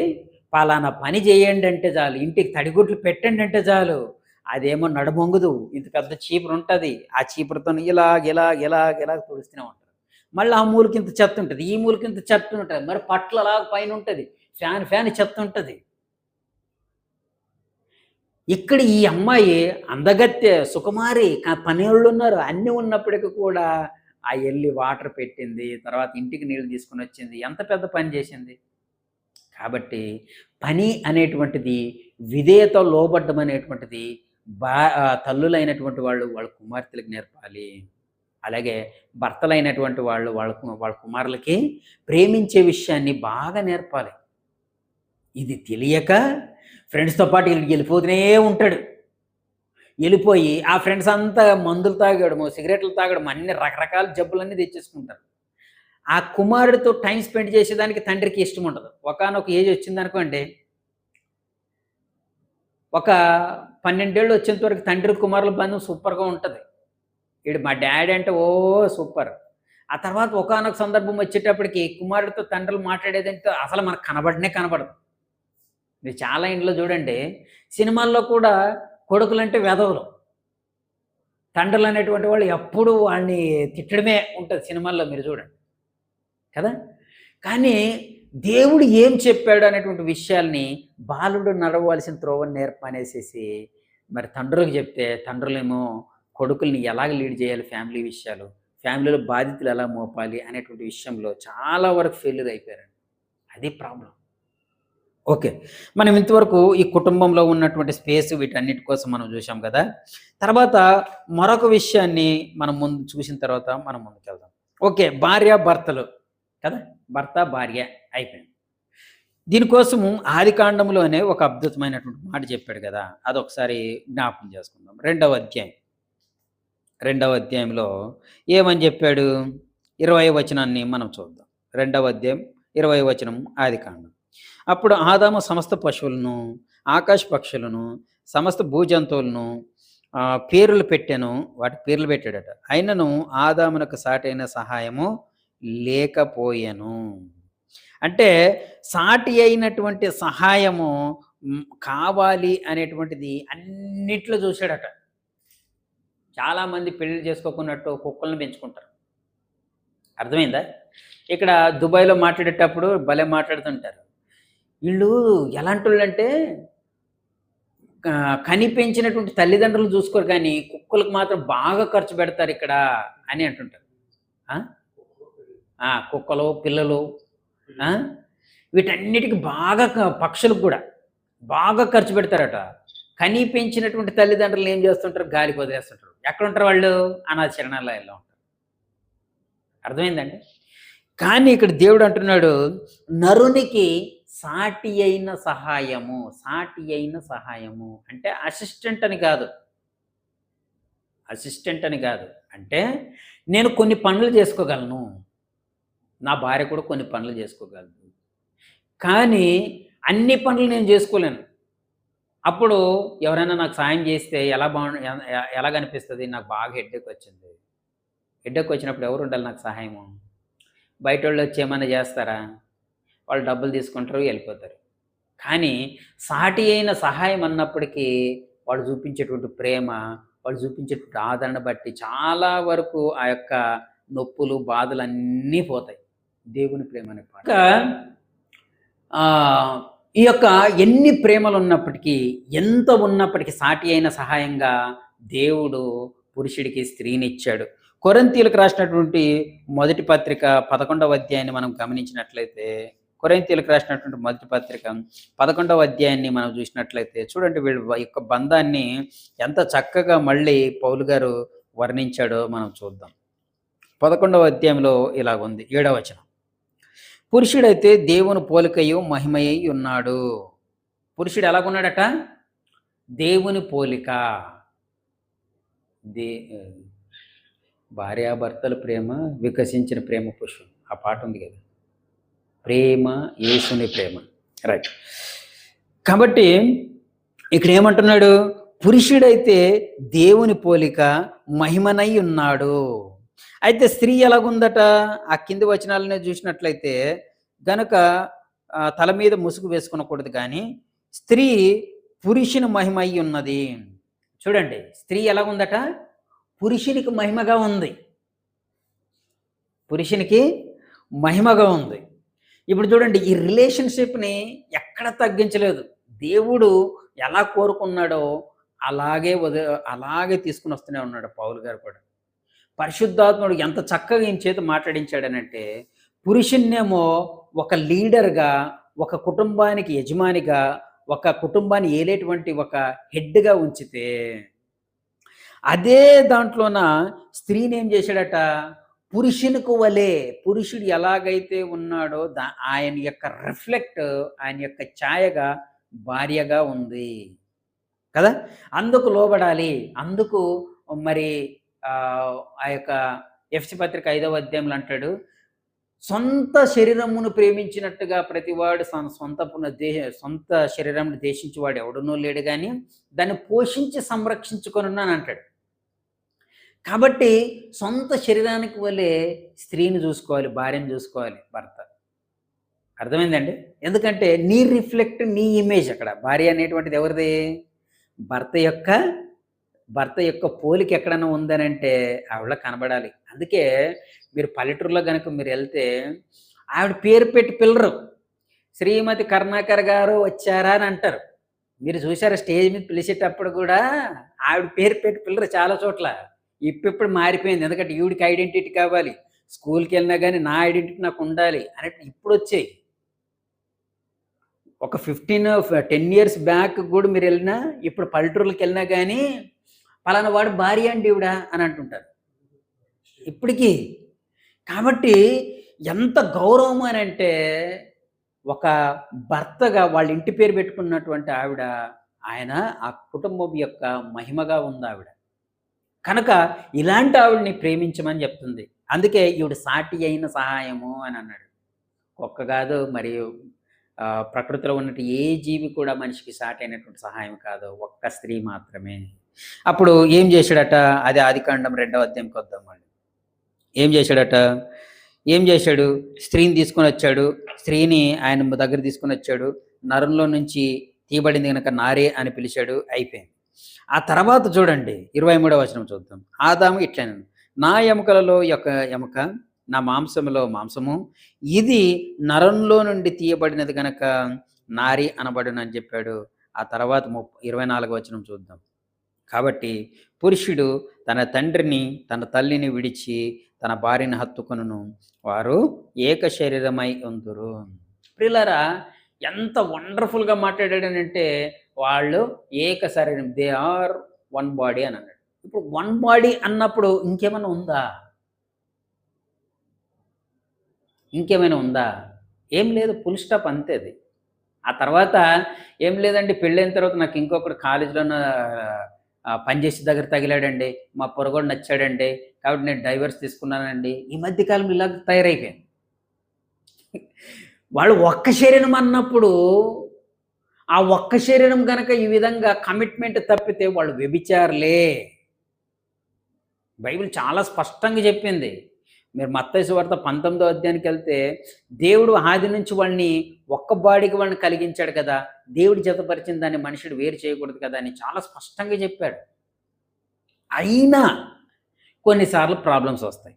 పలానా పని చేయండంటే చాలు. ఇంటికి తడిగుడ్లు పెట్టండంటే చాలు. అదేమో నడుమొంగదు. ఇంత పెద్ద చీపురుంటది. ఆ చీపురుతోని ఇలాగ తుడుస్తూనే ఉంటారు. మళ్ళీ ఆ మూలకింత చెత్తుంటది. ఈ మూలకింత చెత్తుంటది. మరి పట్లలాగా పైనుంటది. ఫ్యాన్ చెత్తుంటది. ఇక్కడ ఈ అమ్మాయి అందగత్తె, సుకుమారి, పనోళ్ళున్నారు. అన్నీ ఉన్నప్పటికి కూడా ఎళ్లి వాటర్ పెట్టింది. తర్వాత ఇంటికి నీళ్ళు తీసుకొనొచ్చింది. ఎంత పెద్ద పని చేసింది. కాబట్టి పని అనేటువంటిది, విధేయత లోబడ్డం అనేటువంటిది తల్లులైనటువంటి వాళ్ళు వాళ్ళ కుమార్తెలకు నేర్పాలి. అలాగే భర్తలైనటువంటి వాళ్ళు వాళ్ళ కుమారులకి ప్రేమించే విషయాన్ని బాగా నేర్పాలి. ఇది తెలియక ఫ్రెండ్స్‌తో పాటు ఎళ్ళిపోతూనే ఉంటాడు. ఎళ్ళిపోయి ఆ ఫ్రెండ్స్ అంతా మందులు తాగడము, సిగరెట్లు తాగడం అన్ని రకరకాల జబ్బులన్నీ తెచ్చేసుకుంటారు. ఆ కుమారుడితో టైమ్ స్పెండ్ చేసేదానికి తండ్రికి ఇష్టముండదు. ఒకానొక ఏజ్ వచ్చిందనుకోండి, ఒక 12 ఏళ్ళు వచ్చేంత వరకు తండ్రి కుమారుల బంధం సూపర్‌గా ఉంటది. ఈడు మా డ్యాడీ అంటే సూపర్. ఆ తర్వాత ఒకానొక సందర్భం వచ్చేటప్పటికి కుమారుడితో తండ్రులు మాట్లాడేదంటే అసలు మనకు కనబడనే కనబడదు. మీరు చాలా ఇంట్లో చూడండి, సినిమాల్లో కూడా కొడుకులంటే వెధవలు. తండ్రులనేటువంటి వాళ్ళు ఎప్పుడూ వాళ్ళని తిట్టడమే ఉంటది సినిమాల్లో మీరు చూడండి. కదా! కానీ దేవుడు ఏం చెప్పాడు అనేటువంటి విషయాల్ని బాలుడు నడవవలసిన త్రోవను నేర్పనేసేసి మరి తండ్రులకు చెప్తే, తండ్రులేమో కొడుకుల్ని ఎలాగ లీడ్ చేయాలి ఫ్యామిలీ విషయాలు, ఫ్యామిలీలో బాధ్యతలు ఎలా మోపాలి అనేటువంటి విషయంలో చాలా వరకు ఫెయిల్యూర్ అయిపోయారండి. అది ప్రాబ్లమ్. ఓకే. మనం ఇంతవరకు ఈ కుటుంబంలో ఉన్నటువంటి స్పేస్ వీటన్నిటి కోసం మనం చూసాం గదా! తర్వాత మరొక విషయాన్ని మనం ముందు చూసిన తర్వాత మనం ముందుకెళ్దాం. ఓకే. భార్యాభర్తలు కదా! భర్త, భార్య అయిపోయింది. దీనికోసము ఆదికాండంలోనే ఒక అద్భుతమైనటువంటి మాట చెప్పాడు గదా! అదొకసారి జ్ఞాపకం చేసుకుందాం. రెండవ అధ్యాయంలో ఏమని చెప్పాడు? 20వ వచనాన్ని మనం చూద్దాం. రెండవ అధ్యాయం 20వ వచనం ఆదికాండం. అప్పుడు ఆదాము సమస్త పశువులను, ఆకాశ పక్షులను, సమస్త భూజంతువులను పేర్లు పెట్టెను. వాటికి పేర్లు పెట్టాడట. అయినను ఆదామునకు సాటైన సహాయము లేకపోయెను. అంటే సాటి అయినటువంటి సహాయము కావాలి అనేటువంటిది అన్నిట్లో చూసాడట. చాలామంది పెళ్లిళ్ళు చేసుకోకున్నట్టు కుక్కల్ని పెంచుకుంటారు. అర్థమైందా? ఇక్కడ దుబాయ్‌లో మాట్లాడేటప్పుడు భలే మాట్లాడుతుంటారు. ఈళ్ళు ఎలాంటోళ్ళంటే కని పెంచినటువంటి తల్లిదండ్రులను చూసుకోరు కానీ, కుక్కలకు మాత్రం బాగా ఖర్చు పెడతారిక్కడ అని అంటుంటారు. ఆ! కుక్కలు, పిల్లలు ఆ! వీటన్నిటికి బాగా పక్షులకు గూడా బాగా ఖర్చు పెడతారట. కని పెంచినటువంటి తల్లిదండ్రులు ఏం చేస్తుంటారు? గాలికి వదిలేస్తుంటారు. ఎక్కడుంటారు వాళ్ళు? అనాథ శరణాలయాల్లో ఉంటారు. అర్థమైందండి? కానీ ఇక్కడ దేవుడు అంటున్నాడు, నరునికి సాటి అయిన సహాయము అంటే అసిస్టెంట్ అని కాదు. అంటే నేను కొన్ని పనులు చేసుకోగలను. నా భార్య కూడా కొన్ని పనులు చేసుకోగలదు. కానీ అన్ని పనులు నేను చేసుకోలేను. అప్పుడు ఎవరైనా నాకు సాయం చేస్తే ఎలాగనిపిస్తది? నాకు బాగా హెడ్‌ఏక్ వచ్చింది. హెడ్‌ఏక్ వచ్చినప్పుడు ఎవరుండాలి నాకు సహాయము? బయటోళ్ళొచ్చి ఏమన్నా చేస్తారా? వాళ్ళు డబ్బులు తీసుకుంటారు, ఎళ్ళిపోతారు. కానీ సాటి అయిన సహాయం అన్నప్పటికీ వాళ్ళు చూపించేటువంటి ప్రేమ, వాళ్ళు చూపించేటువంటి ఆదరణ బట్టి చాలా వరకు ఆ యొక్క నొప్పులు, బాధలన్నీ పోతాయి. దేవుని ప్రేమ అనే పాట. ఇంకా ఈ యొక్క ఎన్ని ప్రేమలున్నప్పటికీ, ఎంత ఉన్నప్పటికీ సాటి అయిన సహాయంగా దేవుడు పురుషుడికి స్త్రీనిచ్చాడు. కొరింథీయులకు రాసినటువంటి మొదటి పత్రిక 11వ అధ్యాయాన్ని మనం గమనించినట్లయితే, కొరింథీయులకు రాసినటువంటి మొదటి పత్రిక 11వ అధ్యాయాన్ని మనం చూసినట్లయితే చూడండి, వీళ్ళ యొక్క బంధాన్ని ఎంత చక్కగా మళ్ళీ పౌలు గారు వర్ణించాడో మనం చూద్దాం. 11వ అధ్యాయంలో ఇలాగుంది, 7వ వచనం. పురుషుడైతే దేవుని పోలికయు మహిమయ్యి ఉన్నాడు. పురుషుడు ఎలాగున్నాడట? దేవుని పోలిక. భార్యాభర్తల ప్రేమ వికసించిన ప్రేమ పురుషుడు, ఆ పాట ఉంది కదా, ప్రేమ యేసుని ప్రేమ, రైట్. కాబట్టి ఇక్కడ ఏమంటున్నాడు? పురుషుడైతే దేవుని పోలిక మహిమనై ఉన్నాడు. అయితే స్త్రీ ఎలాగుందట? ఆ కింది వచనాలను చూసినట్లయితే గనక తల మీద ముసుగు వేసుకునకూడదు, కానీ స్త్రీ పురుషుని మహిమ అయి ఉన్నది. చూడండి, స్త్రీ ఎలాగుందట? పురుషునికి మహిమగా ఉంది. పురుషునికి మహిమగా ఉంది. ఇప్పుడు చూడండి, ఈ రిలేషన్షిప్ని ఎక్కడ తగ్గించలేదు. దేవుడు ఎలా కోరుకున్నాడో అలాగే తీసుకుని వస్తూనే ఉన్నాడు పౌలు గారు కూడా. పరిశుద్ధాత్ముడు ఎంత చక్కగా ఈయన చేత మాట్లాడించాడనంటే, పురుషున్నేమో ఒక లీడర్గా, ఒక కుటుంబానికి యజమానిగా, ఒక కుటుంబాన్ని ఏలేటువంటి ఒక హెడ్గా ఉంచితే, అదే దాంట్లోన స్త్రీని ఏం చేశాడట? పురుషునికి వలే, పురుషుడు ఎలాగైతే ఉన్నాడో ఆయన యొక్క రిఫ్లెక్ట్, ఆయన యొక్క ఛాయగా భార్యగా ఉంది కదా. అందుకు లోబడాలి. అందుకు మరి ఆ యొక్క ఎఫ్సి పత్రిక 5వ అధ్యాయంలో అంటాడు, సొంత శరీరమును ప్రేమించినట్టుగా ప్రతివాడు సొంత శరీరమును దేశించేవాడు ఎవడునూ లేడు, కానీ దాన్ని పోషించి సంరక్షించుకొనున్నాను అంటాడు. కాబట్టి సొంత శరీరానికి వల్లే స్త్రీని చూసుకోవాలి, భార్యను చూసుకోవాలి భర్త. అర్థమైందండి? ఎందుకంటే నీ రిఫ్లెక్ట్, నీ ఇమేజ్ అక్కడ. భార్య అనేటువంటిది ఎవరిది? భర్త యొక్క పోలిక ఎక్కడన్నా ఉందనంటే ఆవిడ కనబడాలి. అందుకే మీరు పల్లెటూరులో కనుక మీరు వెళ్తే ఆవిడ పేరు పెట్టి పిల్లరు, శ్రీమతి కరుణాకర్ గారు వచ్చారా అని అంటారు. మీరు చూసారా స్టేజ్ మీద పిలిచేటప్పుడు కూడా ఆవిడ పేరు పెట్టి పిల్లరు చాలా చోట్ల. ఇప్పుడు మారిపోయింది, ఎందుకంటే ఈవిడికి ఐడెంటిటీ కావాలి. స్కూల్కి వెళ్ళినా కానీ నా ఐడెంటిటీ నాకు ఉండాలి అన్నట్టు ఇప్పుడు వచ్చాయి. ఒక 10 ఇయర్స్ బ్యాక్ కూడా మీరు వెళ్ళినా, ఇప్పుడు పల్లెటూరులకు వెళ్ళినా కానీ పలానా వాడు భార్య అండి ఈవిడ అని అంటుంటారు ఇప్పటికీ. కాబట్టి ఎంత గౌరవం అని అంటే, ఒక భర్తగా వాళ్ళ ఇంటి పేరు పెట్టుకున్నటువంటి ఆవిడ, ఆయన ఆ కుటుంబం యొక్క మహిమగా ఉంది ఆవిడ. కనుక ఇలాంటి ఆవిడని ప్రేమించమని చెప్తుంది. అందుకే ఈవిడ సాటి అయిన సహాయము అని అన్నాడు. ఒక్క కాదు, మరియు ప్రకృతిలో ఉన్నట్టు ఏ జీవి కూడా మనిషికి సాటి అయినటువంటి సహాయం కాదు, ఒక్క స్త్రీ మాత్రమే. అప్పుడు ఏం చేశాడట? అది ఆదికాండం 2వ అధ్యాయంకి వద్దాం మళ్ళీ. ఏం చేశాడు? స్త్రీని తీసుకొని వచ్చాడు. స్త్రీని ఆయన దగ్గర తీసుకొని వచ్చాడు. నరంలో నుంచి తీయబడింది కనుక నారే అని పిలిచాడు. అయిపోయింది. ఆ తర్వాత చూడండి, 23వ వచనం చూద్దాం. ఆదాము ఇట్లనే, నా ఎముకలలో యొక్క ఎముక, నా మాంసములో మాంసము, ఇది నరంలో నుండి తీయబడినది గనక నారి అనబడును అని చెప్పాడు. ఆ తర్వాత 24వ వచనం చూద్దాం. కాబట్టి పురుషుడు తన తండ్రిని తన తల్లిని విడిచి తన భార్యను హత్తుకొనును, వారు ఏక శరీరమై ఉందురు. ప్రియులారా, ఎంత వండర్ఫుల్గా మాట్లాడాడనంటే, వాళ్ళు ఏక శరీరం, దే ఆర్ వన్ బాడీ అని అన్నాడు. ఇప్పుడు వన్ బాడీ అన్నప్పుడు ఇంకేమైనా ఉందా? ఏం లేదు, ఫుల్ స్టాప్, అంతే అది. ఆ తర్వాత ఏం లేదండి, పెళ్ళైన తర్వాత నాకు ఇంకొకటి కాలేజీలో పనిచేసే దగ్గర తగిలాడండి, మా పొరగోడు నచ్చాడండి, కాబట్టి నేను డైవర్స్ తీసుకున్నానండి. ఈ మధ్యకాలం ఇలా తయారైపోయింది. వాళ్ళు ఒక్క శరీరం అన్నప్పుడు, ఆ ఒక్క శరీరం కనుక ఈ విధంగా కమిట్మెంట్ తప్పితే వాళ్ళు వ్యభిచారులే. బైబిల్ చాలా స్పష్టంగా చెప్పింది. మీరు మత్తయి సువార్త 19వ అధ్యాయానికి వెళ్తే, దేవుడు ఆది నుంచి వాళ్ళని ఒక్క బాడీకి వాళ్ళని కలిగించాడు కదా, దేవుడు జతపరిచిన దాన్ని మనుషుడు వేరు చేయకూడదు కదా అని చాలా స్పష్టంగా చెప్పాడు. అయినా కొన్నిసార్లు ప్రాబ్లమ్స్ వస్తాయి.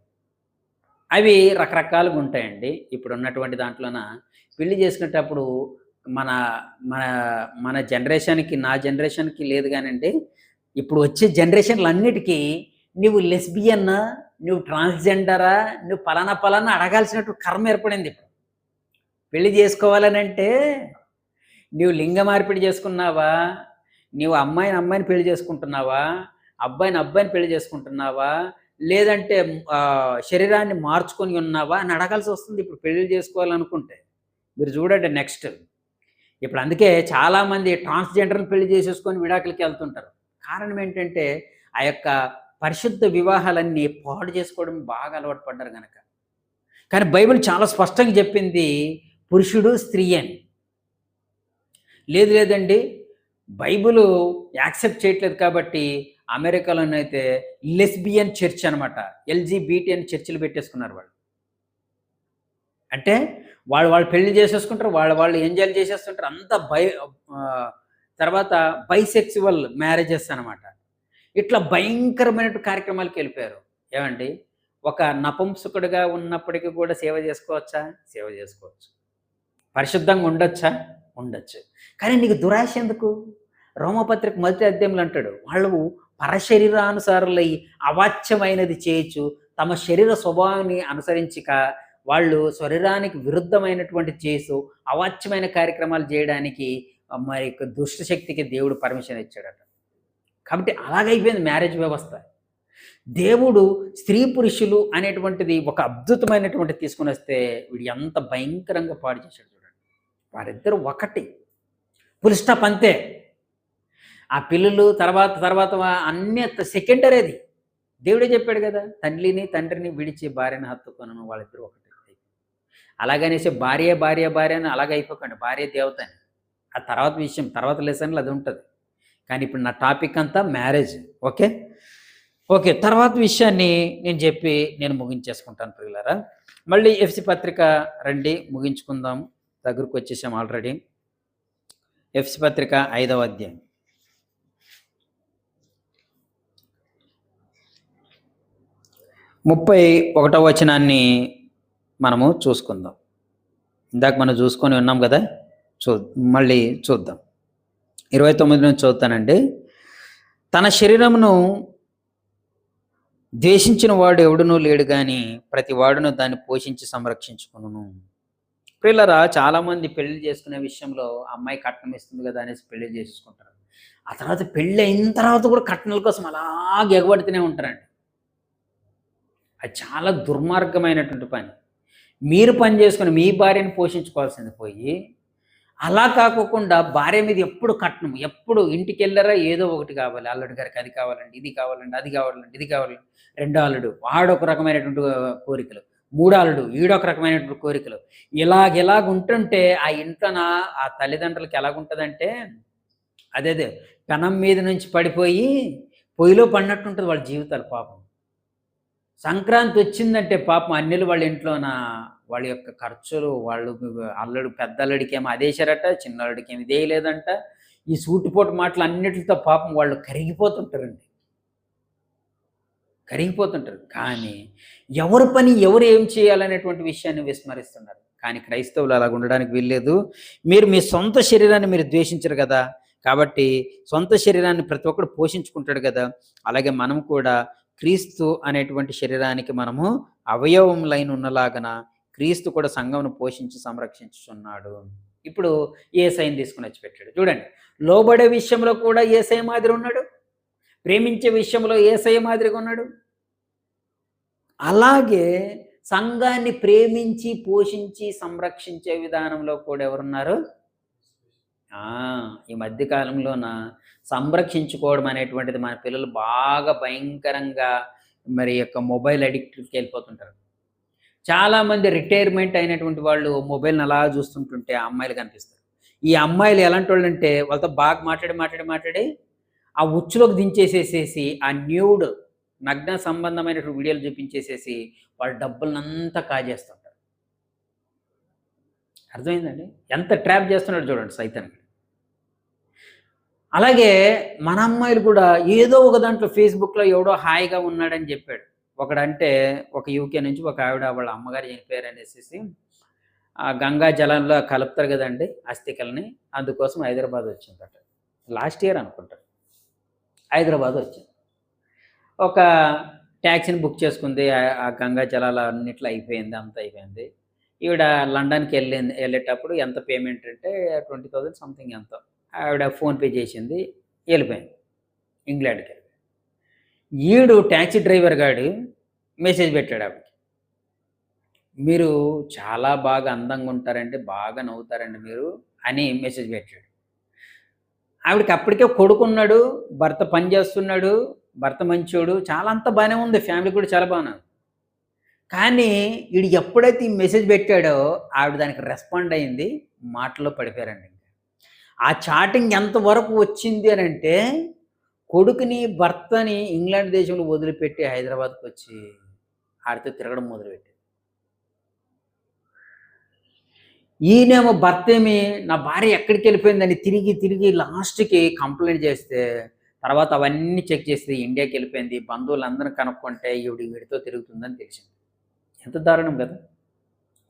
అవి రకరకాలుగా ఉంటాయండి. ఇప్పుడున్నటువంటి దాంట్లోన పెళ్లి చేసుకునేటప్పుడు మన మన మన జనరేషన్‌కి, నా జనరేషన్‌కి లేదు గానండి. ఇప్పుడు వచ్చే జనరేషన్‌లన్నిటికి నువ్వు లెస్బియన్నా, నువ్వు ట్రాన్స్‌జెండరా, నువ్వు పలానా పలానా అడగాల్సినట్టు కర్మ ఏర్పడింది ఇప్పుడు. పెళ్లి చేసుకోవాలనంటే నీవు లింగ మార్పిడి చేసుకున్నావా? నీవు అమ్మాయిని పెళ్లి చేసుకుంటున్నావా? అబ్బాయిని పెళ్లి చేసుకుంటున్నావా? లేదంటే శరీరాన్ని మార్చుకొని ఉన్నావా? అని అడగాల్సొస్తుంది ఇప్పుడు పెళ్లిళ్లు చేసుకోవాలనుకుంటే. మీరు చూడండి నెక్స్ట్. ఇప్పుడు అందుకే చాలామంది ట్రాన్స్‌జెండర్‌ని పెళ్లి చేసేసుకొని విడాకులకెళ్తుంటారు. కారణం ఏంటంటే, ఆ యొక్క పరిశుద్ధ వివాహాలన్నీ పాడు చేసుకోవడం బాగా అలవాటు పడ్డారు గనక. కానీ బైబిల్ చాలా స్పష్టంగా చెప్పింది పురుషుడు, స్త్రీ అని. లేదు లేదండి. బైబిలు యాక్సెప్ట్ చేయట్లేదు కాబట్టి అమెరికాలోనైతే లెస్బియన్ చర్చ్ అనమాట. ఎల్‌జీబీటీ అని చర్చిలు పెట్టేసుకున్నారు వాళ్ళు. అంటే వాళ్ళు పెళ్లి చేసేసుకుంటారు. వాళ్ళు ఎంజాయ్‌లు చేసేస్తుంటారు. అంతా ఆహ్, తర్వాత బైసెక్సువల్ మ్యారేజెస్ అనమాట. ఇట్లా భయంకరమైన కార్యక్రమాలకెళ్ళిపోయారు. ఏవండి? ఒక నపుంసకుడుగా ఉన్నప్పటికి కూడా సేవ చేసుకోవచ్చా? సేవ చేసుకోవచ్చు. పరిశుద్ధంగా ఉండొచ్చా? ఉండొచ్చు. కానీ నీకు దురాశ ఎందుకు? రోమపత్రిక మొదటి అధ్యాయంలో అంటాడు. వాళ్ళు పరశరీరానుసారులై అవాచ్యమైనది చేయుచు, తమ శరీర స్వభావాన్ని అనుసరించక, వాళ్ళు శరీరానికి విరుద్ధమైనటువంటి చేసు, అవాచ్యమైన కార్యక్రమాలు జేయడానికి మరి దుష్ట శక్తికి దేవుడు పర్మిషన్ ఇచ్చాడట. కాబట్టి అలాగైపోయింది మ్యారేజ్ వ్యవస్థ. దేవుడు స్త్రీ పురుషులు అనేటువంటిది ఒక అద్భుతమైనటువంటిది తీసుకొనొస్తే వీడు ఎంత భయంకరంగా పాడు చేశాడు చూడండి. వారిద్దరూ ఒకటి. ఫుల్ స్టాప్ అంతే. ఆ పిల్లలు తర్వాత అన్నీ సెకండరీ అది. దేవుడే చెప్పాడు గదా! తండ్రిని విడిచి భార్యను హత్తుకొనును వాళ్ళిద్దరూ ఒకటే. అలాగనేసి భార్య అని అలాగ అయిపోకండి. భార్య దేవత అని. ఆ తర్వాత విషయం, తర్వాత లెసన్‌లో అది ఉంటది. కానీ ఇప్పుడు నా టాపిక్ అంతా మ్యారేజ్. ఓకే. ఓకే. తర్వాత విషయాన్ని నేను ముగించేసుకుంటాను ప్రియులారా. మళ్ళీ ఎఫ్‌సి పత్రిక రండి ముగించుకుందాం. దగ్గరకొచ్చేసాం ఆల్రెడీ. ఎఫ్‌సి పత్రిక 5వ అధ్యాయం. 31వ వచనాన్ని మనము చూసుకుందాం. ఇందాక మనం చూసుకొని ఉన్నాం గదా! చూ మళ్ళీ చూద్దాం. 29 నుంచి చదువుతానండి. తన శరీరమును ద్వేషించిన వాడు ఎవడునూ లేడు గాని ప్రతి వాడును దాన్ని పోషించి సంరక్షించుకొనును. ప్రియులారా చాలామంది పెళ్లి చేసుకునే విషయంలో అమ్మాయి కట్నం ఇస్తుంది కదా అనేసి పెళ్లి చేసేసుకుంటారు. ఆ తర్వాత పెళ్లి అయిన తర్వాత కూడా కట్నాల కోసం అలాగే ఎగబడుతూనే ఉంటారండి. అది చాలా దుర్మార్గమైనటువంటి పని. మీరు పని చేసుకొని మీ భార్యను పోషించుకోవాల్సింది పోయి, అలా కాకోకుండా భార్య మీద ఎప్పుడు కట్నం, ఎప్పుడు ఇంటికెళ్లారా ఏదో ఒకటి కావాలి. అల్లుడి గారికి అది కావాలండి, ఇది కావాలండి, అది కావాలండి, ఇది కావాలండి. రెండో అల్లుడు వాడొక రకమైనటువంటి కోరికలు. మూడో అల్లుడు ఈడొక రకమైనటువంటి కోరికలు. ఇలాగుంటుంటే ఆ ఇంట్లోన ఆ తల్లిదండ్రులకి ఎలాగుంటదంటే, అదేదే పెనం మీద నుంచి పడిపోయి పొయ్యిలో పడినట్టుంటది వాళ్ళ జీవితాలు పాపం. సంక్రాంతి వచ్చిందంటే పాపం అన్నెలు వాళ్ళ ఇంట్లోన వాళ్ళ యొక్క ఖర్చులు వాళ్ళు పెద్దల్లుడికేమో అదేశారట, చిన్నల్లుడికేమో ఇదేయలేదంట. ఈ సూటిపోటు మాటలు అన్నిటితో పాపం వాళ్ళు కరిగిపోతుంటారండి. కరిగిపోతుంటారు. కానీ ఎవరి పని ఎవరు ఏం చేయాలనేటువంటి విషయాన్ని విస్మరిస్తున్నారు. కానీ క్రైస్తవులు అలాగ ఉండడానికి వీల్లేదు. మీరు మీ సొంత శరీరాన్ని మీరు ద్వేషించరు గదా! కాబట్టి సొంత శరీరాన్ని ప్రతి ఒక్కడు పోషించుకుంటాడు గదా! అలాగే మనం కూడా క్రీస్తు అనేటువంటి శరీరానికి మనము అవయవములైన ఉన్నలాగన క్రీస్తు కూడా సంఘమును పోషించి సంరక్షించుచున్నాడు. ఇప్పుడు యేసయ్యని తీసుకొనొచ్చి పెట్టాడు. చూడండి. లోబడే విషయంలో కూడా యేసయ్య మాదిరి ఉన్నాడు. ప్రేమించే విషయంలో యేసయ్య మాదిరిగా ఉన్నాడు. అలాగే సంఘాన్ని ప్రేమించి, పోషించి, సంరక్షించే విధానంలో కూడా ఎవరున్నారు? ఆ! ఈ మధ్య కాలంలోన సంరక్షించుకోవడం అనేటువంటిది మన పిల్లలు బాగా భయంకరంగా మరి యొక్క మొబైల్ అడిక్ట్‌కెళ్ళిపోతుంటారు. చాలామంది రిటైర్మెంట్ అయినటువంటి వాళ్ళు మొబైల్‌ని అలా చూస్తుంటుంటే అమ్మాయిలు కనిపిస్తారు. ఈ అమ్మాయిలు ఎలాంటోళ్ళంటే వాళ్ళతో బాగా మాట్లాడి ఆ ఉచ్చులోకి దించేసేసేసి ఆ న్యూడ్ నగ్న సంబంధమైనటువంటి వీడియోలు చూపించేసేసి వాళ్ళ డబ్బులనంతా కాజేస్తుంటారు. అర్థమైందండి? ఎంత ట్రాప్ చేస్తున్నాడో చూడండి సైతాన్. అలాగే మన అమ్మాయిలు కూడా ఏదో ఒక దాంట్లో ఫేస్‌బుక్‌లో ఎవడో హాయిగా ఉన్నాడని చెప్పాడు. ఒకడంటే ఒక యూకే నుంచి ఒక ఆవిడ వాళ్ళ అమ్మగారు చనిపోయారనేసేసి ఆ గంగా జలంలో కలుపుతారు గదండీ అస్థికల్ని. అందుకోసం హైదరాబాద్ వచ్చిందట. లాస్ట్ ఇయర్ అనుకుంటా. హైదరాబాద్ వచ్చింది. ఒక టాక్సీని బుక్ చేసుకుంది. ఆ గంగా జలాలు అన్నిట్లో అయిపోయింది. అంతా అయిపోయింది. ఈవిడ ఎళ్ళేటప్పుడు ఎంత పేమెంట్ అంటే 20,000 సంథింగ్ ఎంతో. ఆవిడ ఫోన్‌పే చేసింది. ఎళ్ళిపోయింది. ఇంగ్లాండ్‌కి. ఈడు టాక్సీ డ్రైవర్ గాడు మెసేజ్ పెట్టాడు ఆవిడకి. మీరు చాలా బాగా అందంగా ఉంటారండి. బాగా నవ్వుతారండి మీరు అని మెసేజ్ పెట్టాడు. ఆవిడకి అప్పటికే కొడుకున్నాడు. భర్త పని చేస్తున్నాడు. భర్త మంచోడు. చాలా అంతా బానే ఉంది. ఫ్యామిలీ కూడా చాలా బానే ఉంది. కానీ ఈడు ఎప్పుడైతే ఈ మెసేజ్ పెట్టాడో ఆవిడ దానికి రెస్పాండ్ అయింది. మాటల్లో పడిపోయారండి. ఆ చాటింగ్ ఎంతవరకు వచ్చింది అనంటే కొడుకుని, భర్తని ఇంగ్లాండ్ దేశంలో వదిలిపెట్టి హైదరాబాద్‌కొచ్చి ఆడితో తిరగడం మొదలుపెట్టింది. ఈయనేమో భర్తేమి నా భార్య ఎక్కడికెళ్ళిపోయిందని తిరిగి, తిరిగి లాస్ట్‌కి కంప్లెయింట్ చేస్తే, తర్వాత అవన్నీ చెక్ చేసి ఇండియాకెళ్ళిపోయింది. బంధువులందరిని కనుక్కుంటే ఈవిడ వీడితో తిరుగుతుందని తెలిసింది. ఎంత దారుణం కదా!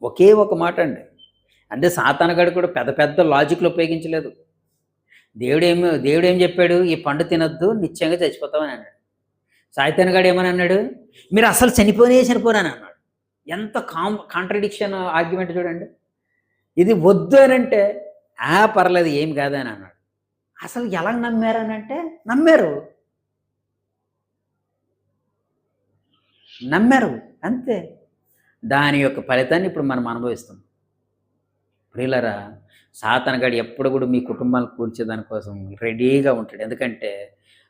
ఒకే ఒక మాట అండి. అంటే సాతానుగాడు కూడా పెద్ద పెద్ద లాజిక్‌లు ఉపయోగించలేదు. దేవుడేం చెప్పాడు? "ఈ పండు తినొద్దు నిశ్చయంగా చచ్చిపోతావని" అన్నాడు. సాయితానుగాడు ఏమని అన్నాడు? "మీరు అసలు చనిపోనే అని" అన్నాడు. ఎంత కాంట్రడిక్షన్ ఆర్గ్యుమెంట్ చూడండి. ఇది వద్దు అనంటే, పర్లేదు ఏం కాదని అన్నాడు. అసలు ఎలా నమ్మారనంటే నమ్మారు. నమ్మారు. అంతే. దాని యొక్క ఫలితాన్ని ఇప్పుడు మనం అనుభవిస్తున్నాం. ప్రియులారా, సాతానుగాడు ఎప్పుడు కూడా మీ కుటుంబాలను కూల్చేదాని కోసం రెడీగా ఉంటాడు. ఎందుకంటే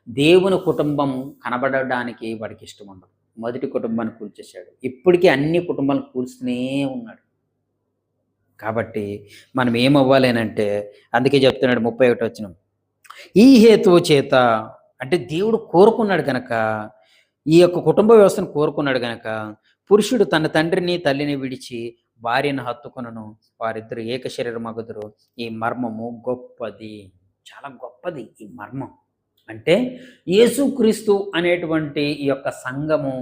దేవుని కుటుంబం కనబడడానికి వాడికి ఇష్టం ఉండదు. మొదటి కుటుంబాన్ని కూల్చేశాడు. ఇప్పటికీ అన్ని కుటుంబాలను కూల్స్తూనే ఉన్నాడు. కాబట్టి మనం ఏమవ్వాలి అనంటే అందుకే చెప్తున్నాడు 31 వచనం. ఈ హేతువు చేత అంటే దేవుడు కోరుకున్నాడు గనక, ఈ యొక్క కుటుంబ వ్యవస్థను కోరుకున్నాడు గనక, పురుషుడు తన తండ్రిని, తల్లిని విడిచి భార్యను హత్తుకొనును. వారిద్దరూ ఏక శరీరమగుదురు. ఈ మర్మము గొప్పది. చాలా గొప్పది ఈ మర్మం. అంటే యేసుక్రీస్తు అనేటువంటి ఈ యొక్క సంఘము,